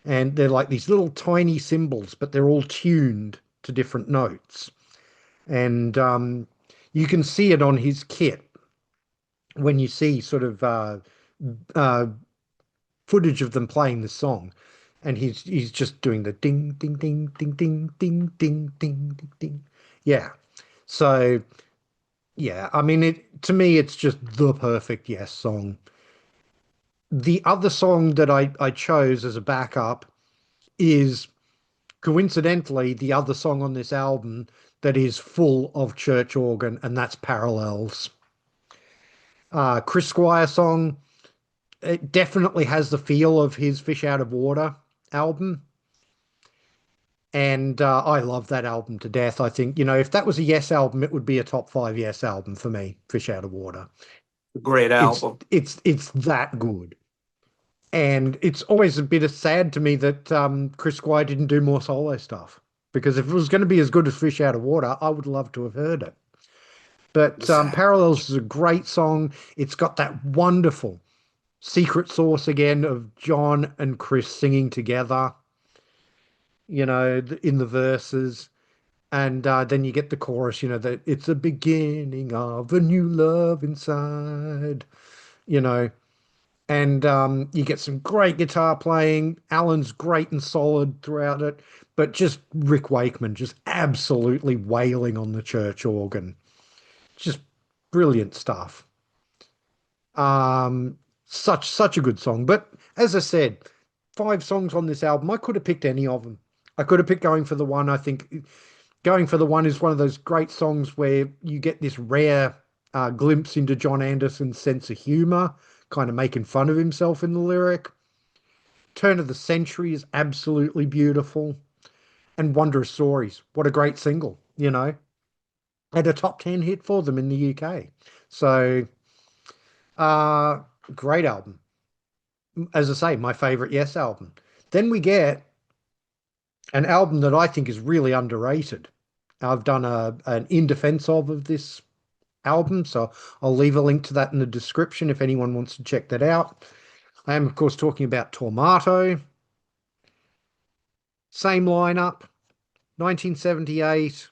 and they're like these little tiny cymbals, but they're all tuned to different notes. And you can see it on his kit when you see sort of uh, footage of them playing the song. And he's just doing the ding, ding, ding, ding, ding, ding, ding, ding, ding, ding. Yeah. So yeah, I mean it to me it's just the perfect Yes song. The other song that I chose as a backup is coincidentally, the other song on this album that is full of church organ, and that's Parallels. Chris Squire song, it definitely has the feel of his Fish Out of Water album. And I love that album to death. I think, if that was a Yes album, it would be a top five Yes album for me, Fish Out of Water. Great It's album. it's that good. And it's always a bit of sad to me that Chris Squire didn't do more solo stuff. Because if it was going to be as good as Fish Out of Water, I would love to have heard it. But Exactly. Parallels is a great song. It's got that wonderful secret sauce again of John and Chris singing together, in the verses. And then you get the chorus, that it's a beginning of a new love inside, you know. And you get some great guitar playing. Alan's great and solid throughout it, but just Rick Wakeman just absolutely wailing on the church organ. Just brilliant stuff. Um, such a good song. But as I said, five songs on this album. I could have picked any of them. I could have picked Going for the One. I think Going for the One is one of those great songs where you get this rare glimpse into John Anderson's sense of humor, kind of making fun of himself in the lyric. Turn of the Century is absolutely beautiful. And Wondrous Stories. What a great single. And a top 10 hit for them in the UK. So, uh, great album. As I say, my favorite Yes album. Then we get an album that I think is really underrated. I've done an in defense of this album, so I'll leave a link to that in the description if anyone wants to check that out. I am, of course, talking about Tormato. Same lineup, 1978.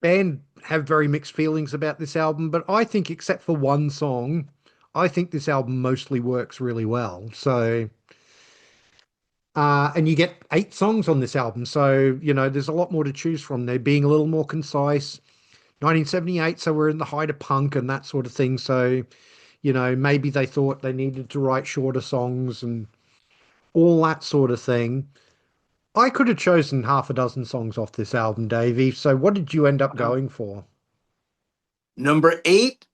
Band have very mixed feelings about this album, but I think, except for one song, I think this album mostly works really well. So, and you get 8 songs on this album, so there's a lot more to choose from. They're being a little more concise. 1978, so we're in the height of punk and that sort of thing. So, maybe they thought they needed to write shorter songs and all that sort of thing. I could have chosen half a dozen songs off this album, Davey. So, what did you end up Wow. going for? Number 8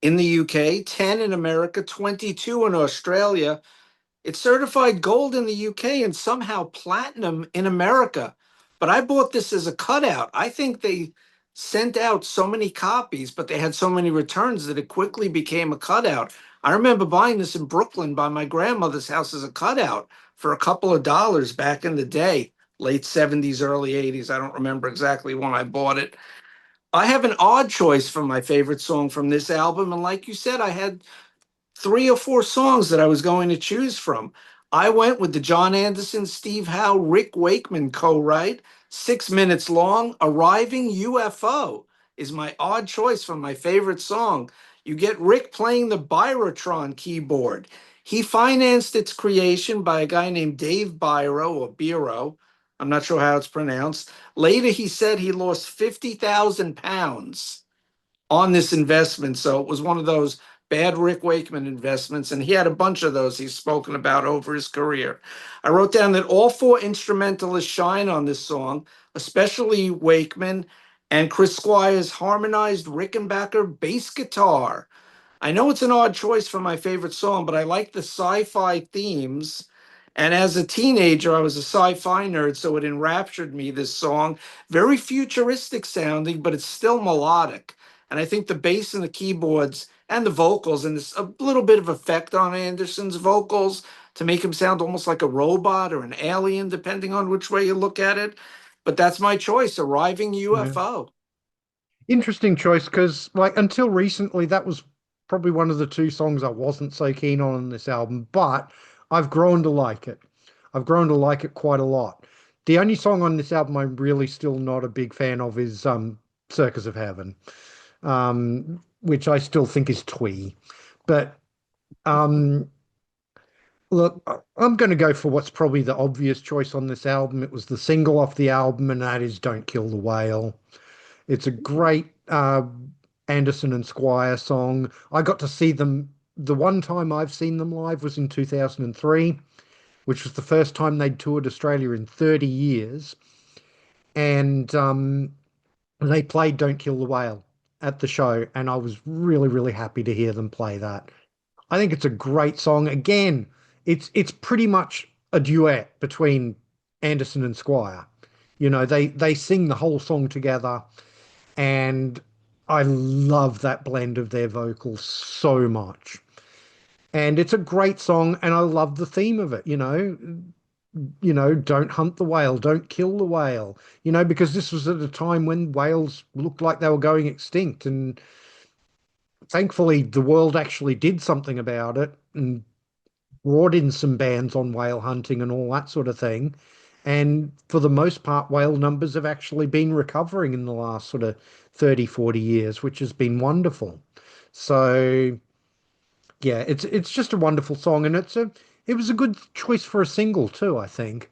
in the UK, 10 in America, 22 in Australia. It's certified gold in the UK and somehow platinum in America. But I bought this as a cutout. I think they sent out so many copies, but they had so many returns that it quickly became a cutout. I remember buying this in Brooklyn by my grandmother's house as a cutout for a couple of dollars back in the day, late 70s, early 80s. I don't remember exactly when I bought it. I have an odd choice for my favorite song from this album. And like you said, I had 3 or 4 songs that I was going to choose from. I went with the John Anderson, Steve Howe, Rick Wakeman co-write, 6 minutes long. Arriving UFO is my odd choice for my favorite song. You get Rick playing the Byrotron keyboard. He financed its creation by a guy named Dave Biro or Biro. I'm not sure how it's pronounced. Later, he said he lost 50,000 pounds on this investment. So it was one of those bad Rick Wakeman investments. And he had a bunch of those he's spoken about over his career. I wrote down that all 4 instrumentalists shine on this song, especially Wakeman and Chris Squire's harmonized Rickenbacker bass guitar. I know it's an odd choice for my favorite song, but I like the sci-fi themes. And as a teenager, I was a sci-fi nerd, so it enraptured me, this song. Very futuristic sounding, but it's still melodic. And I think the bass and the keyboards and the vocals, and there's a little bit of effect on Anderson's vocals to make him sound almost like a robot or an alien, depending on which way you look at it. But that's my choice, Arriving Yeah. UFO. Interesting choice because, like, until recently, that was probably one of the 2 songs I wasn't so keen on this album, but I've grown to like it. I've grown to like it quite a lot. The only song on this album I'm really still not a big fan of is Circus of Heaven, which I still think is twee. But um, look, I'm going to go for what's probably the obvious choice on this album. It was the single off the album, and that is Don't Kill the Whale. It's a great Anderson and Squire song. I got to see them. The one time I've seen them live was in 2003. which was the first time they'd toured Australia in 30 years. And they played Don't Kill the Whale at the show. And I was really, really happy to hear them play that. I think it's a great song. Again, it's pretty much a duet between Anderson and Squire. You know, they sing the whole song together, and I love that blend of their vocals so much. And it's a great song, and I love the theme of it, don't hunt the whale, don't kill the whale, because this was at a time when whales looked like they were going extinct. And thankfully, the world actually did something about it and brought in some bans on whale hunting and all that sort of thing. And for the most part, whale numbers have actually been recovering in the last sort of 30, 40 years, which has been wonderful. So yeah, it's just a wonderful song, and it was a good choice for a single too, I think.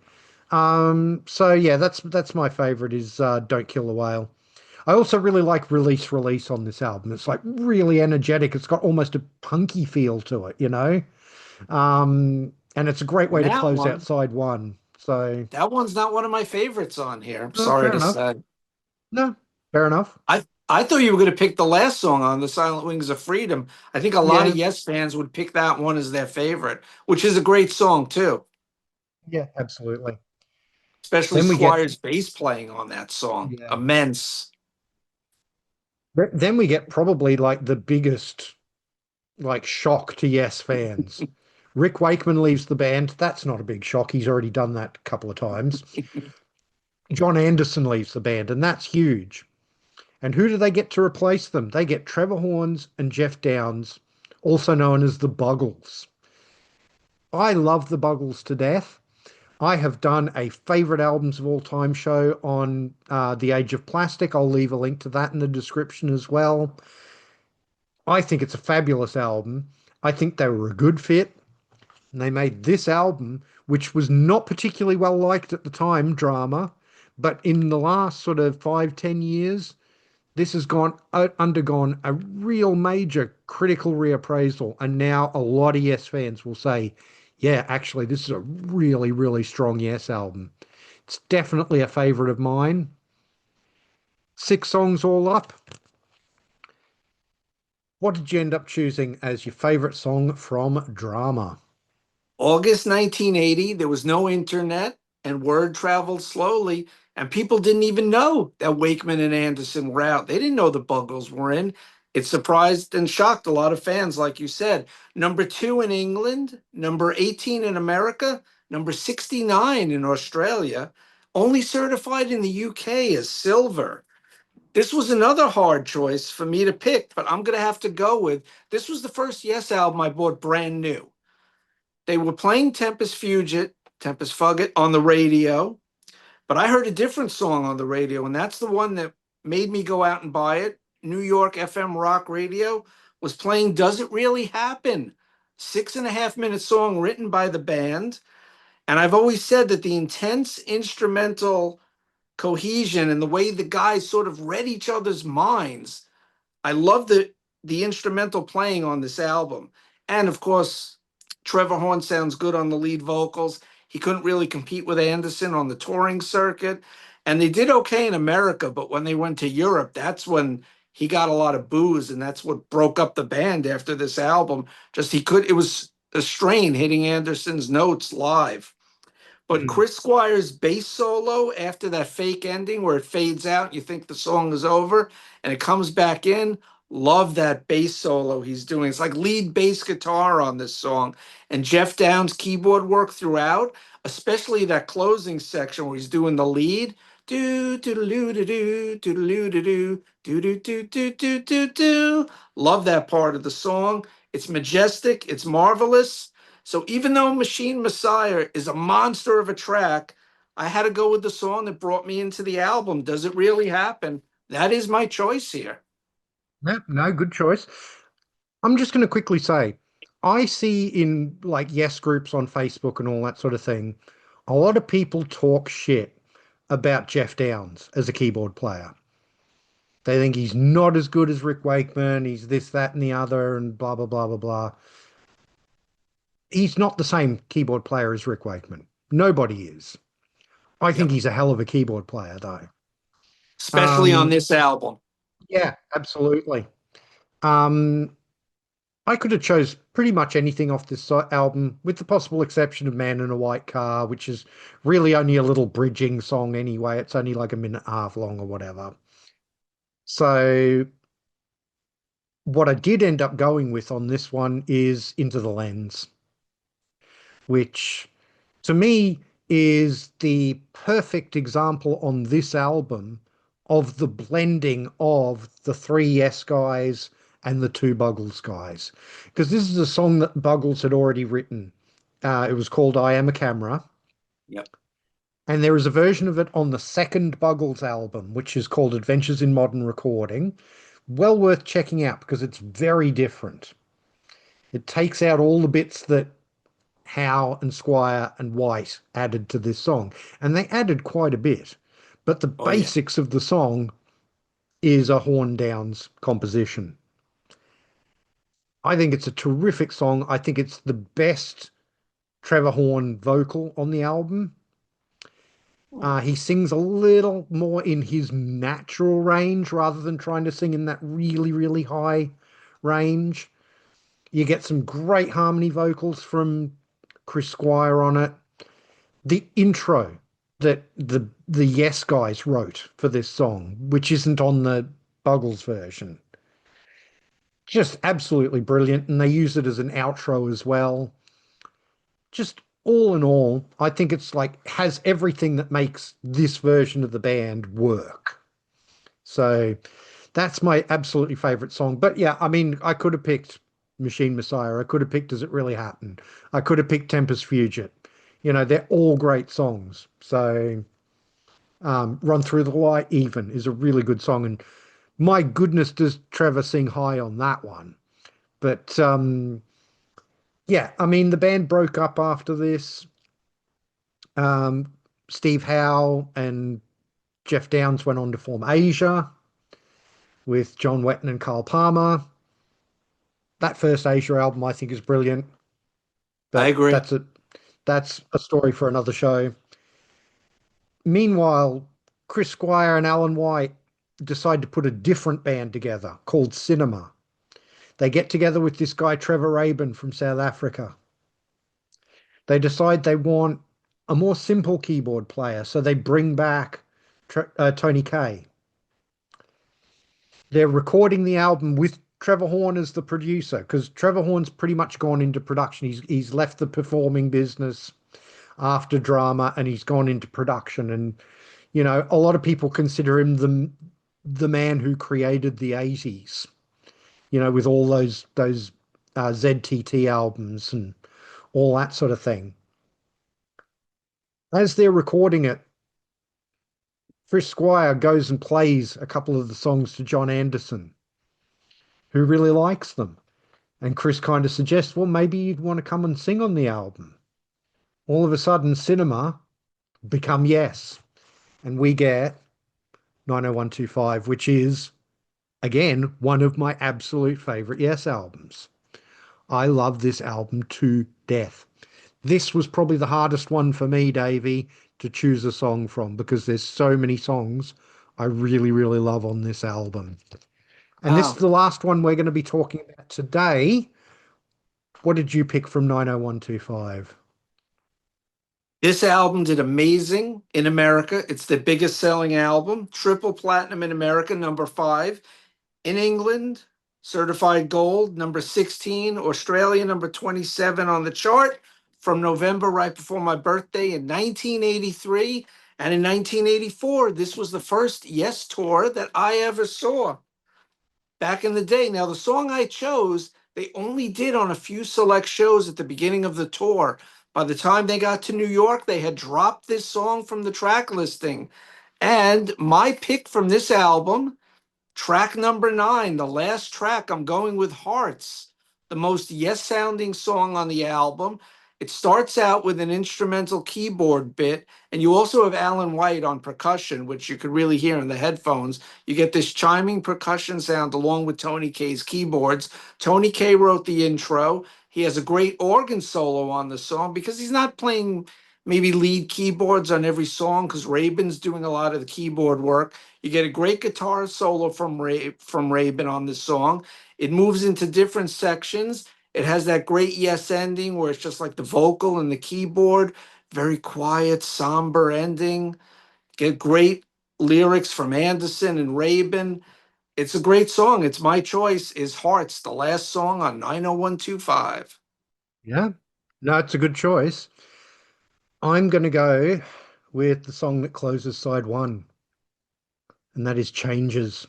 So yeah, that's my favorite is Don't Kill the Whale. I also really like Release Release on this album. It's like really energetic. It's got almost a punky feel to it, and it's a great way And to close out side one. So, that one's not one of my favorites on here. I'm no, sorry fair to enough. say. No, fair enough. I thought you were going to pick the last song on the Silent Wings of Freedom. I think a lot of Yeah, Yes fans would pick that one as their favorite, which is a great song too. yeah, absolutely. Especially Then we get, Squire's bass playing on that song. yeah, Immense. then we get probably like the biggest like shock to Yes fans. Rick Wakeman leaves the band. That's not a big shock. He's already done that a couple of times. John Anderson leaves the band, and that's huge. And who do they get to replace them? They get Trevor Horns and Jeff Downes, also known as the Buggles. I love the Buggles to death. I have done a favorite albums of all time show on The Age of Plastic. I'll leave a link to that in the description as well. I think it's a fabulous album. I think they were a good fit. And they made this album, which was not particularly well liked at the time, Drama, but in the last sort of 5, 10 years, this has undergone a real major critical reappraisal, and now a lot of Yes fans will say, "Yeah, actually, this is a really, really strong Yes album." It's definitely a favorite of mine. 6 songs all up. What did you end up choosing as your favorite song from Drama? August 1980, there was no internet and word traveled slowly, and people didn't even know that Wakeman and Anderson were out. They didn't know the Buggles were in. It surprised and shocked a lot of fans, like you said. Number 2 in England, number 18 in America, number 69 in Australia, only certified in the UK as silver. This was another hard choice for me to pick, but I'm going to have to go with this was the first Yes album I bought brand new. They were playing Tempest Fugit on the radio, but I heard a different song on the radio, and that's the one that made me go out and buy it. New York FM Rock Radio was playing Does It Really Happen? 6.5 minute song written by the band. And I've always said that the intense instrumental cohesion and the way the guys sort of read each other's minds, I love the instrumental playing on this album. And of course, Trevor Horn sounds good on the lead vocals. He couldn't really compete with Anderson on the touring circuit. And they did okay in America, but when they went to Europe, that's when he got a lot of boos, and that's what broke up the band after this album. It was a strain hitting Anderson's notes live. But Mm. Chris Squire's bass solo after that fake ending where it fades out, you think the song is over, and it comes back in. Love that bass solo he's doing. It's like lead bass guitar on this song. And Jeff Downes' keyboard work throughout, especially that closing section where he's doing the lead. Do do do do do do do do do do do do do do do. Love that part of the song. It's majestic. It's marvelous. So even though Machine Messiah is a monster of a track, I had to go with the song that brought me into the album. Does it really happen? That is my choice here. No, no, good choice. I'm just going to quickly say, I see in like Yes groups on Facebook and all that sort of thing, a lot of people talk shit about Jeff Downes as a keyboard player. They think he's not as good as Rick Wakeman. He's this, that, and the other, and blah, blah, blah, blah, blah. he's not the same keyboard player as Rick Wakeman. Nobody is. I think Yep. he's a hell of a keyboard player, though. Especially on Um, this album. yeah, absolutely. Um, I could have chose pretty much anything off this album, with the possible exception of "Man in a White Car," which is really only a little bridging song anyway. It's only like a minute and a half long or whatever. So what I did end up going with on this one is "Into the Lens," which to me is the perfect example on this album of the blending of the three Yes guys and the two Buggles guys. Because this is a song that Buggles had already written. It was called "I Am a Camera." Yep. And there is a version of it on the second Buggles album, which is called "Adventures in Modern Recording." Well worth checking out because it's very different. It takes out all the bits that Howe and Squire and White added to this song. And they added quite a bit. But the Oh, yeah. basics of the song is a Horn Downs composition. I think it's a terrific song. I think it's the best Trevor Horn vocal on the album. Hmm. He sings a little more in his natural range rather than trying to sing in that really, really high range. You get some great harmony vocals from Chris Squire on it. The intro that the Yes guys wrote for this song, which isn't on the Buggles version, just absolutely brilliant. And they use it as an outro as well. Just all in all, I think it's like has everything that makes this version of the band work. So that's my absolutely favorite song. But yeah, I mean, I could have picked Machine Messiah. I could have picked Does It Really Happen? I could have picked Tempest Fugit. They're all great songs. So Run Through the Light even is a really good song. And my goodness, does Trevor sing high on that one. But yeah, I mean, the band broke up after this. Um, Steve Howe and Jeff Downes went on to form Asia with John Wetton and Carl Palmer. That first Asia album, I think, is brilliant, I but agree. that's a story for another show. Meanwhile, Chris Squire and Alan White decide to put a different band together called Cinema. They get together with this guy Trevor Rabin from South Africa. They decide they want a more simple keyboard player, so they bring back Tony Kaye. They're recording the album with Trevor Horn as the producer because Trevor Horn's pretty much gone into production. He's left the performing business after drama and he's gone into production. And a lot of people consider him the man who created the 80s. With all those ZTT albums and all that sort of thing. As they're recording it, Chris Squire goes and plays a couple of the songs to John Anderson, who really likes them. And Chris kind of suggests, well, maybe you'd want to come and sing on the album. All of a sudden, Cinema become Yes. And we get 90125, which is, again, one of my absolute favorite Yes albums. I love this album to death. This was probably the hardest one for me, Davey, to choose a song from because there's so many songs I really, really love on this album. And this is Wow. the last one we're going to be talking about today. What did you pick from 90125? This album did amazing in America. It's the biggest selling album, triple platinum in America, number 5. In England, certified gold, number 16. Australia, number 27 on the chart from November, right before my birthday in 1983. And in 1984, this was the first Yes tour that I ever saw back in the day. Now, the song I chose, they only did on a few select shows at the beginning of the tour. By the time they got to New York, they had dropped this song from the track listing. And my pick from this album, track number 9, the last track, I'm going with Hearts, the most yes sounding song on the album. It starts out with an instrumental keyboard bit, and you also have Alan White on percussion, which you could really hear in the headphones. You get this chiming percussion sound along with Tony Kaye's keyboards. Tony Kaye wrote the intro. He has a great organ solo on the song because he's not playing maybe lead keyboards on every song because Rabin's doing a lot of the keyboard work. You get a great guitar solo from Rabin on this song. It moves into different sections. It has that great yes ending where it's just like the vocal and the keyboard, very quiet, somber ending. Get great lyrics from Anderson and Rabin. It's a great song. It's my choice is Hearts, the last song on 90125. Yeah. No, it's a good choice. I'm going to go with the song that closes side one, and that is Changes.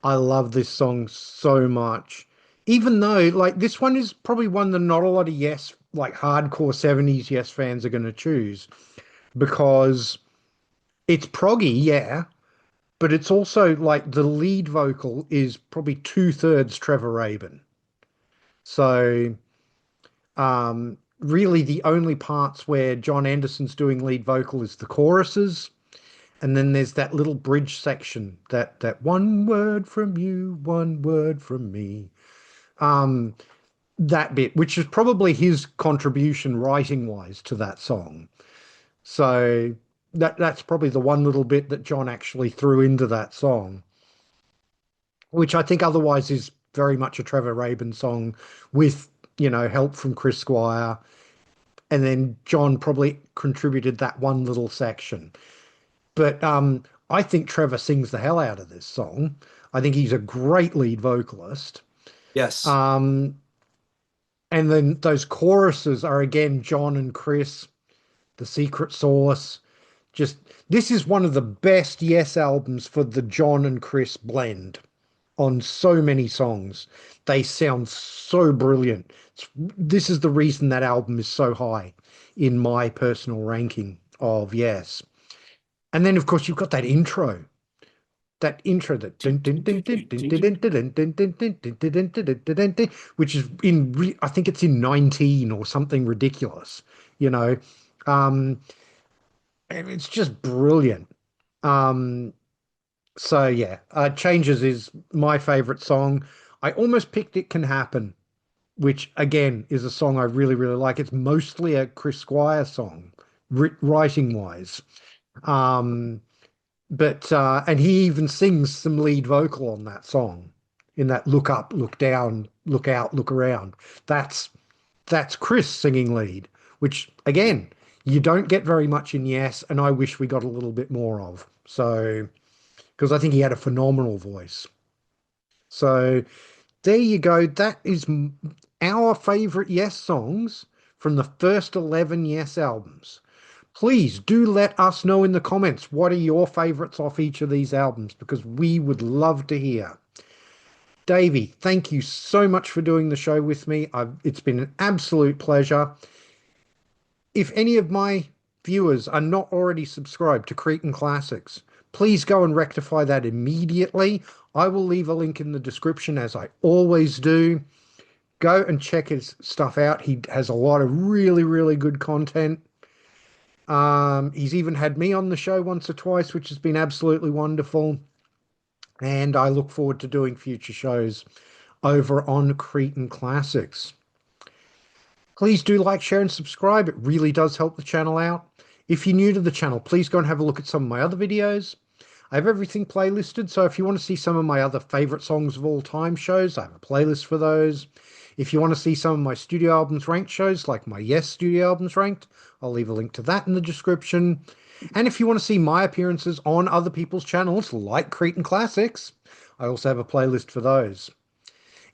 I love this song so much. Even though, like, this one is probably one that not a lot of Yes, like hardcore 70s Yes fans are going to choose because it's proggy, yeah, but it's also like the lead vocal is probably two-thirds Trevor Rabin. So, really the only parts where John Anderson's doing lead vocal is the choruses. And then there's that little bridge section, that one word from you, one word from me. Um, that bit, which is probably his contribution writing wise to that song. So that's probably the one little bit that John actually threw into that song, which I think otherwise is very much a Trevor Rabin song with, help from Chris Squire. And then John probably contributed that one little section. But I think Trevor sings the hell out of this song. I think he's a great lead vocalist. Yes. Um, and then those choruses are again John and Chris, The Secret Sauce. Just this is one of the best Yes albums for the John and Chris blend on so many songs. They sound so brilliant. This is the reason that album is so high in my personal ranking of Yes. And then of course you've got that intro that which is I think it's in 19 or something ridiculous, you know. Um and it's just brilliant. Um so yeah, Changes is my favorite song. I almost picked It Can Happen, which again is a song I really, really like. It's mostly a Chris Squire song, writing wise. Um But and he even sings some lead vocal on that song in that look up, look down, look out, look around. That's that's Chris singing lead, which again, you don't get very much in Yes, and I wish we got a little bit more of. So, because I think he had a phenomenal voice. So there you go. That is our favorite Yes songs from the first 11 Yes albums. Please do let us know in the comments what are your favorites off each of these albums because we would love to hear. Davey, thank you so much for doing the show with me. It's been an absolute pleasure. If any of my viewers are not already subscribed to Cretin Classics, please go and rectify that immediately. I will leave a link in the description as I always do. Go and check his stuff out. He has a lot of really, really good content. He's even had me on the show once or twice, which has been absolutely wonderful. And I look forward to doing future shows over on Cretin Classics. Please do like, share, and subscribe. It really does help the channel out. If you're new to the channel, please go and have a look at some of my other videos. I have everything playlisted, so if you want to see some of my other favorite songs of all time shows, I have a playlist for those. If you want to see some of my studio albums ranked shows, like my Yes studio albums ranked, I'll leave a link to that in the description. And if you want to see my appearances on other people's channels, like Cretin Classics, I also have a playlist for those.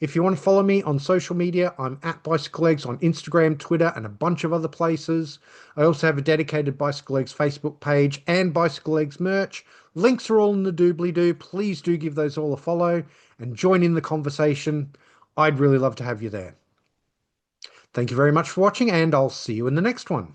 If you want to follow me on social media, I'm at bicyclelegs on Instagram, Twitter, and a bunch of other places. I also have a dedicated bicyclelegs Facebook page and bicyclelegs merch. Links are all in the doobly-doo. Please do give those all a follow and join in the conversation. I'd really love to have you there. Thank you very much for watching, and I'll see you in the next one.